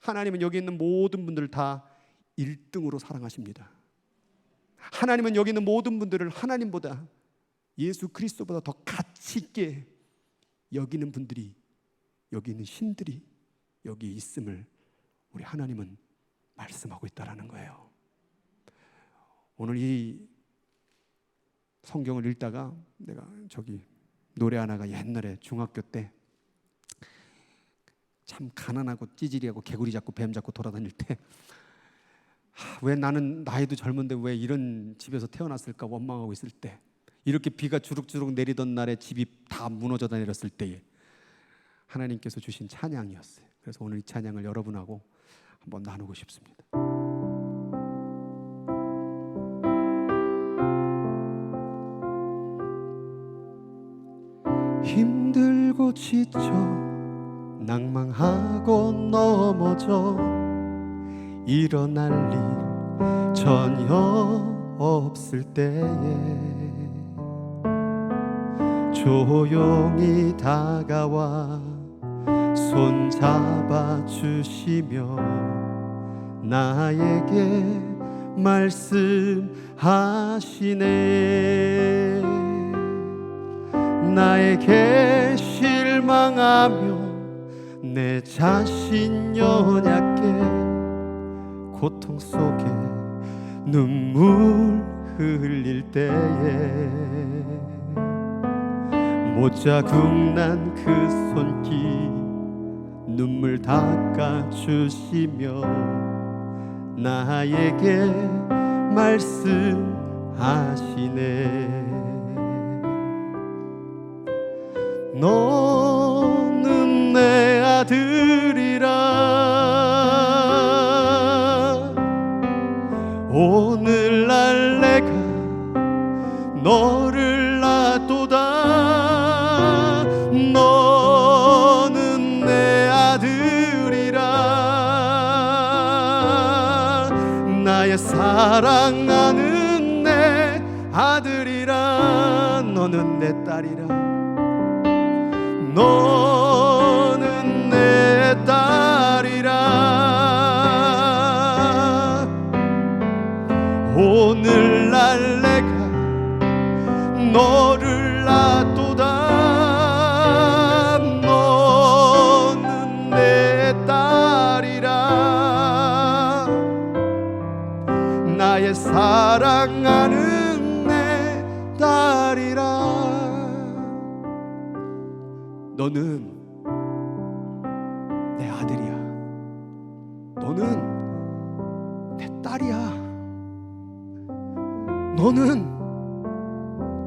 하나님은 여기 있는 모든 분들을 다 1등으로 사랑하십니다. 하나님은 여기 있는 모든 분들을 하나님보다, 예수 그리스도보다 더 가치 있게 여기는 분들이, 여기 있는 신들이 여기 있음을 우리 하나님은 말씀하고 있다라는 거예요. 오늘 이 성경을 읽다가 내가 저기 노래 하나가 옛날에 중학교 때 참 가난하고 찌질이하고 개구리 잡고 뱀 잡고 돌아다닐 때 왜 나는 나이도 젊은데 왜 이런 집에서 태어났을까 원망하고 있을 때, 이렇게 비가 주룩주룩 내리던 날에 집이 다 무너져 내렸을 때에 하나님께서 주신 찬양이었어요. 그래서 오늘 이 찬양을 여러분하고 한번 나누고 싶습니다. 힘들고 지쳐 낭망하고 넘어져 일어날 일 전혀 없을 때에 조용히 다가와 손 잡아주시며 나에게 말씀하시네. 나에게 실망하며 내 자신 연약해 고통 속에 눈물 흘릴 때에 못자국 난 그 손길 눈물 닦아주시며 나에게 말씀하시네. 너는 내 아들이라 오늘날 내가 너를 낳도다. 너는 내 아들이라 나의 사랑하는 내 아들이라 너는 내 딸이라 너는 내 딸이라 오늘날 내가 너를 낳도다. 너는 내 딸이라 나의 사랑하는 내 딸이라 너는 내 아들이야. 너는 내 딸이야. 너는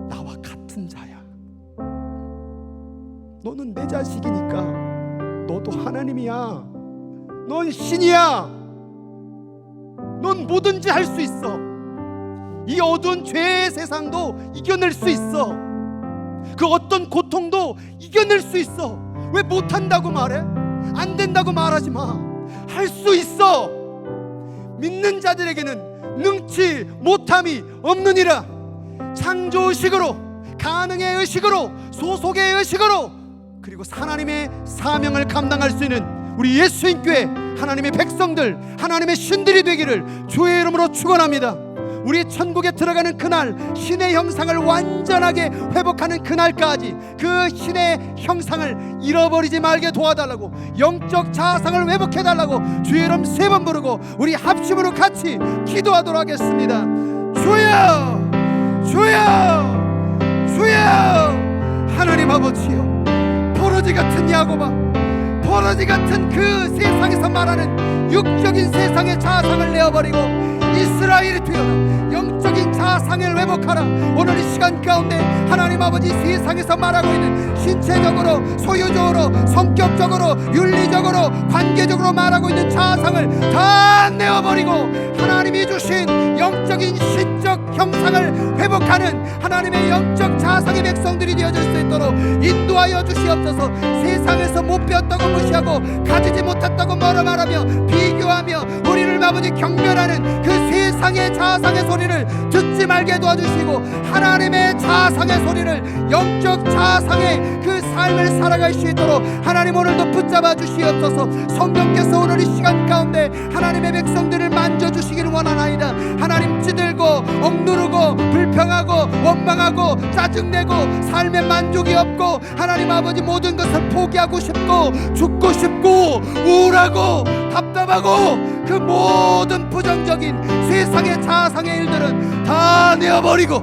나와 같은 자야. 너는 내 자식이니까 너도 하나님이야. 넌 신이야. 넌 뭐든지 할 수 있어. 이 어두운 죄의 세상도 이겨낼 수 있어. 그 어떤 고통도 이겨낼 수 있어. 왜 못한다고 말해? 안 된다고 말하지 마. 할 수 있어. 믿는 자들에게는 능치 못함이 없느니라. 창조의식으로, 가능의 의식으로, 소속의 의식으로, 그리고 하나님의 사명을 감당할 수 있는 우리 예수님교회 하나님의 백성들, 하나님의 신들이 되기를 주의 이름으로 축원합니다. 우리 천국에 들어가는 그날, 신의 형상을 완전하게 회복하는 그날까지 그 신의 형상을 잃어버리지 말게 도와달라고, 영적 자아상을 회복해달라고 주의 이름 3번 부르고 우리 합심으로 같이 기도하도록 하겠습니다. 주여, 주여, 주여. 하나님 아버지여, 포로지 같은 야고바, 포로지 같은 그 세상에서 말하는 육적인 세상의 자아상을 내어버리고 이스라엘이 되어라. 영적인 자아상을 회복하라. 오늘 이 시간 가운데 하나님 아버지, 세상에서 말하고 있는 신체적으로, 소유적으로, 성격적으로, 윤리적으로, 관계적으로 말하고 있는 자아상을 다 내어버리고 하나님이 주신 영적인 신적 형상을 회복하는 하나님의 영적 자아상의 백성들이 되어질 수 있도록 인도하여 주시옵소서. 세상에서 못 배웠다고 무시하고 가지지 못했다고 뭐라 말하며 비교하며 우리를 아버지 경멸하는 그 세상의 자아상의 소리를 듣지 말게 도와주시고 하나님의 자아상의 소리를, 영적 자아상의 그 삶을 살아갈 수 있도록 하나님 오늘도 붙잡아 주시옵소서. 성령께서 오늘 이 시간 가운데 하나님의 백성들을 만져주시기를 원하나이다. 하나님 찌들고 억누르고 불평하고 원망하고 짜증내고 삶에 만족이 없고 하나님 아버지 모든 것을 포기하고 싶고 죽고 싶고 우울하고 답답하고 그 모든 부정적인 세상의 자아상의 일들은 다 내어버리고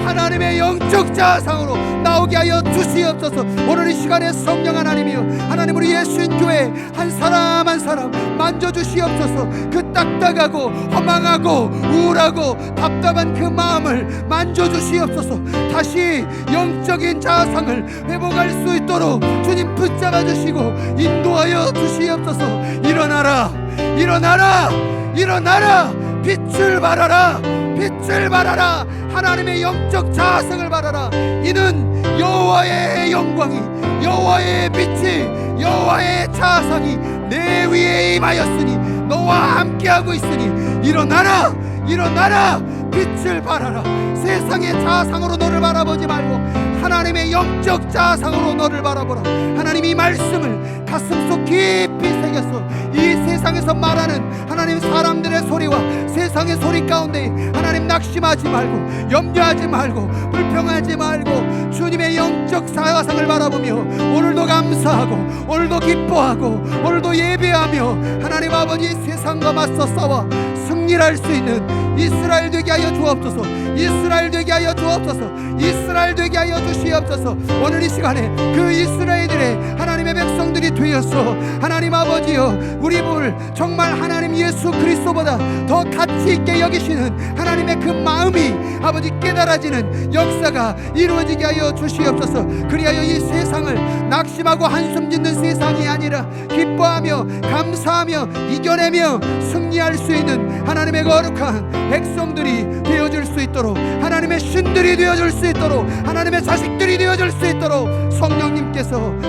하나님의 영적 자아상으로 나오게 하여 주시옵소서. 오늘 이 시간에 성령 하나님이여, 하나님 우리 예수님 교회 한 사람 한 사람 만져주시옵소서. 그 딱딱하고 허망하고 우울하고 답답한 그 마음을 만져주시옵소서. 다시 영적인 자아상을 회복할 수 있도록 주님 붙잡아 주시고 인도하여 주시옵소서. 일어나라, 일어나라, 일어나라. 빛을 발하라, 빛을 발하라. 하나님의 영적 자아성을 발하라. 이는 여호와의 영광이, 여호와의 빛이, 여호와의 자아성이 내 위에 임하였으니 너와 함께하고 있으니 일어나라, 일어나라. 빛을 발하라. 세상의 자아상으로 너를 바라보지 말고 하나님의 영적 자아상으로 너를 바라보라. 하나님 이 말씀을 가슴속 깊이 새겨서 이 세상에서 말하는 하나님 사람들의 소리와 세상의 소리 가운데 하나님 낙심하지 말고 염려하지 말고 불평하지 말고 주님의 영적 자아상을 바라보며 오늘도 감사하고 오늘도 기뻐하고 오늘도 예배하며 하나님 아버지 세상과 맞서 싸워 승리할 수 있는 이스라엘 되게 하여 주옵소서. 이스라엘 되게 하여 주옵소서. 이스라엘 되게 하여 주시옵소서. 오늘 이 시간에 그 이스라엘들의 하나님의 백성들이 되어서 하나님 아버지여 우리를 정말 하나님 예수 그리스도보다 더 가치 있게 여기시는 하나님의 그 마음이 아버지 깨달아지는 역사가 이루어지게 하여 주시옵소서. 그리하여 이 세상을 낙심하고 한숨 짓는 세상이 아니라 기뻐하며 감사하며 이겨내며 승리할 수 있는 하나님의 거룩한 백성들이 되어질 수 있도록 하나님의 신들이 되어질 수 있도록 하나님의 자식들이 되어질 수 있도록 성령님께서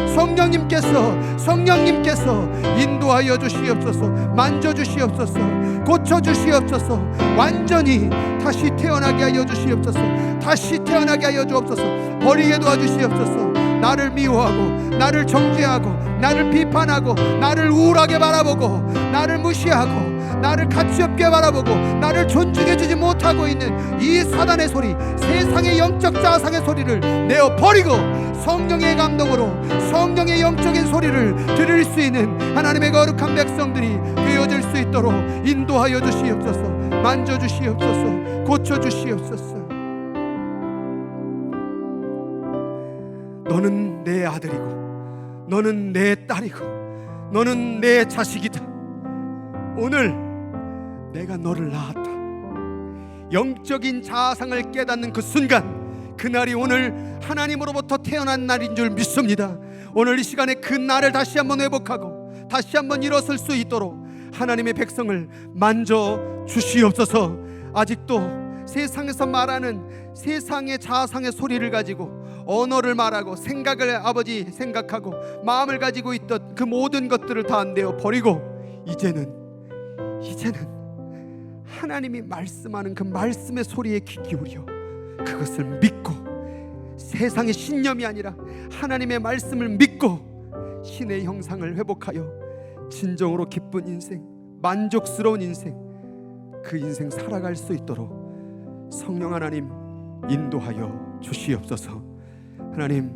인도하여 주시옵소서. 만져주시옵소서. 고쳐주시옵소서. 완전히 다시 태어나게 하여 주시옵소서. 다시 태어나게 하여 주옵소서. 버리게 도와주시옵소서. 나를 미워하고 나를 정죄하고 나를 비판하고 나를 우울하게 바라보고 나를 무시하고 나를 가치없게 바라보고 나를 존중해주지 못하고 있는 이 사단의 소리, 세상의 영적 자아상의 소리를 내어버리고 성령의 감동으로 성령의 영적인 소리를 들을 수 있는 하나님의 거룩한 백성들이 되어질 수 있도록 인도하여 주시옵소서. 만져주시옵소서. 고쳐주시옵소서. 너는 내 아들이고 너는 내 딸이고 너는 내 자식이다. 오늘 내가 너를 낳았다. 영적인 자아상을 깨닫는 그 순간, 그날이 오늘 하나님으로부터 태어난 날인 줄 믿습니다. 오늘 이 시간에 그 날을 다시 한번 회복하고 다시 한번 일어설 수 있도록 하나님의 백성을 만져 주시옵소서. 아직도 세상에서 말하는 세상의 자상의 소리를 가지고 언어를 말하고 생각을 아버지 생각하고 마음을 가지고 있던 그 모든 것들을 다 안 되어 버리고 이제는 하나님이 말씀하는 그 말씀의 소리에 귀 기울여 그것을 믿고 세상의 신념이 아니라 하나님의 말씀을 믿고 신의 형상을 회복하여 진정으로 기쁜 인생, 만족스러운 인생, 그 인생 살아갈 수 있도록 성령 하나님 인도하여 주시옵소서. 하나님,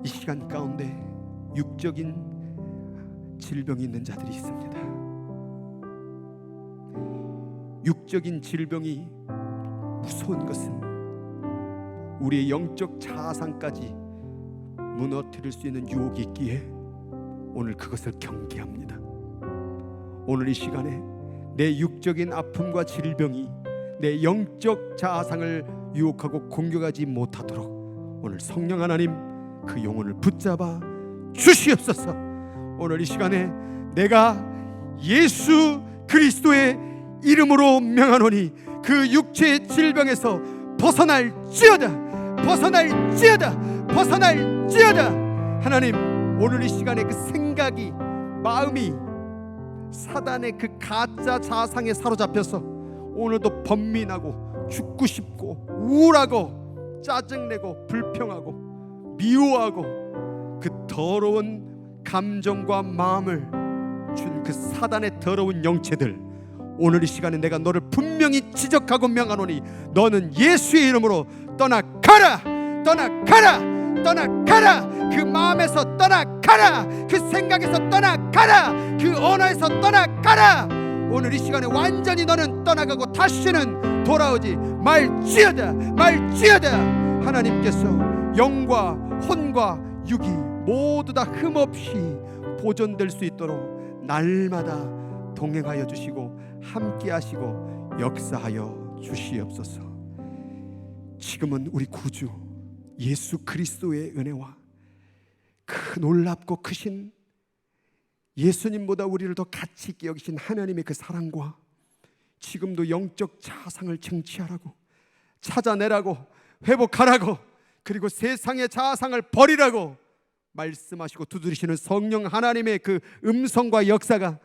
이 시간 가운데 육적인 질병이 있는 자들이 있습니다. 육적인 질병이 무서운 것은 우리의 영적 자아상까지 무너뜨릴 수 있는 유혹이 있기에 오늘 그것을 경계합니다. 오늘 이 시간에 내 육적인 아픔과 질병이 내 영적 자아상을 유혹하고 공격하지 못하도록 오늘 성령 하나님 그 영혼을 붙잡아 주시옵소서. 오늘 이 시간에 내가 예수 그리스도의 이름으로 명하노니 그 육체의 질병에서 벗어날지어다, 벗어날지어다, 벗어날지어다. 하나님, 오늘 이 시간에 그 생각이, 마음이 사단의 그 가짜 자상에 사로잡혀서 오늘도 번민하고 죽고 싶고 우울하고 짜증내고 불평하고 미워하고 그 더러운 감정과 마음을 준 그 사단의 더러운 영체들, 오늘 이 시간에 내가 너를 분명히 지적하고 명하노니 너는 예수의 이름으로 떠나가라, 떠나가라, 떠나가라. 그 마음에서 떠나가라, 그 생각에서 떠나가라, 그 언어에서 떠나가라. 오늘 이 시간에 완전히 너는 떠나가고 다시는 돌아오지 말지어다, 말지어다. 하나님께서 영과 혼과 육이 모두 다 흠없이 보존될 수 있도록 날마다 동행하여 주시고 함께 하시고 역사하여 주시옵소서. 지금은 우리 구주 예수 그리스도의 은혜와 그 놀랍고 크신 예수님보다 우리를 더 가치 있게 여기신 하나님의 그 사랑과 지금도 영적 자아상을 정치하라고, 찾아내라고, 회복하라고, 그리고 세상의 자아상을 버리라고 말씀하시고 두드리시는 성령 하나님의 그 음성과 역사가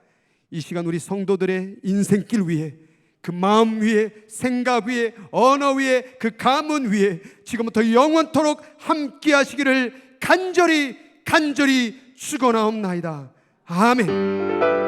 이 시간 우리 성도들의 인생길 위에, 그 마음 위에, 생각 위에, 언어 위에, 그 가문 위에 지금부터 영원토록 함께 하시기를 간절히 축원하옵나이다. 아멘.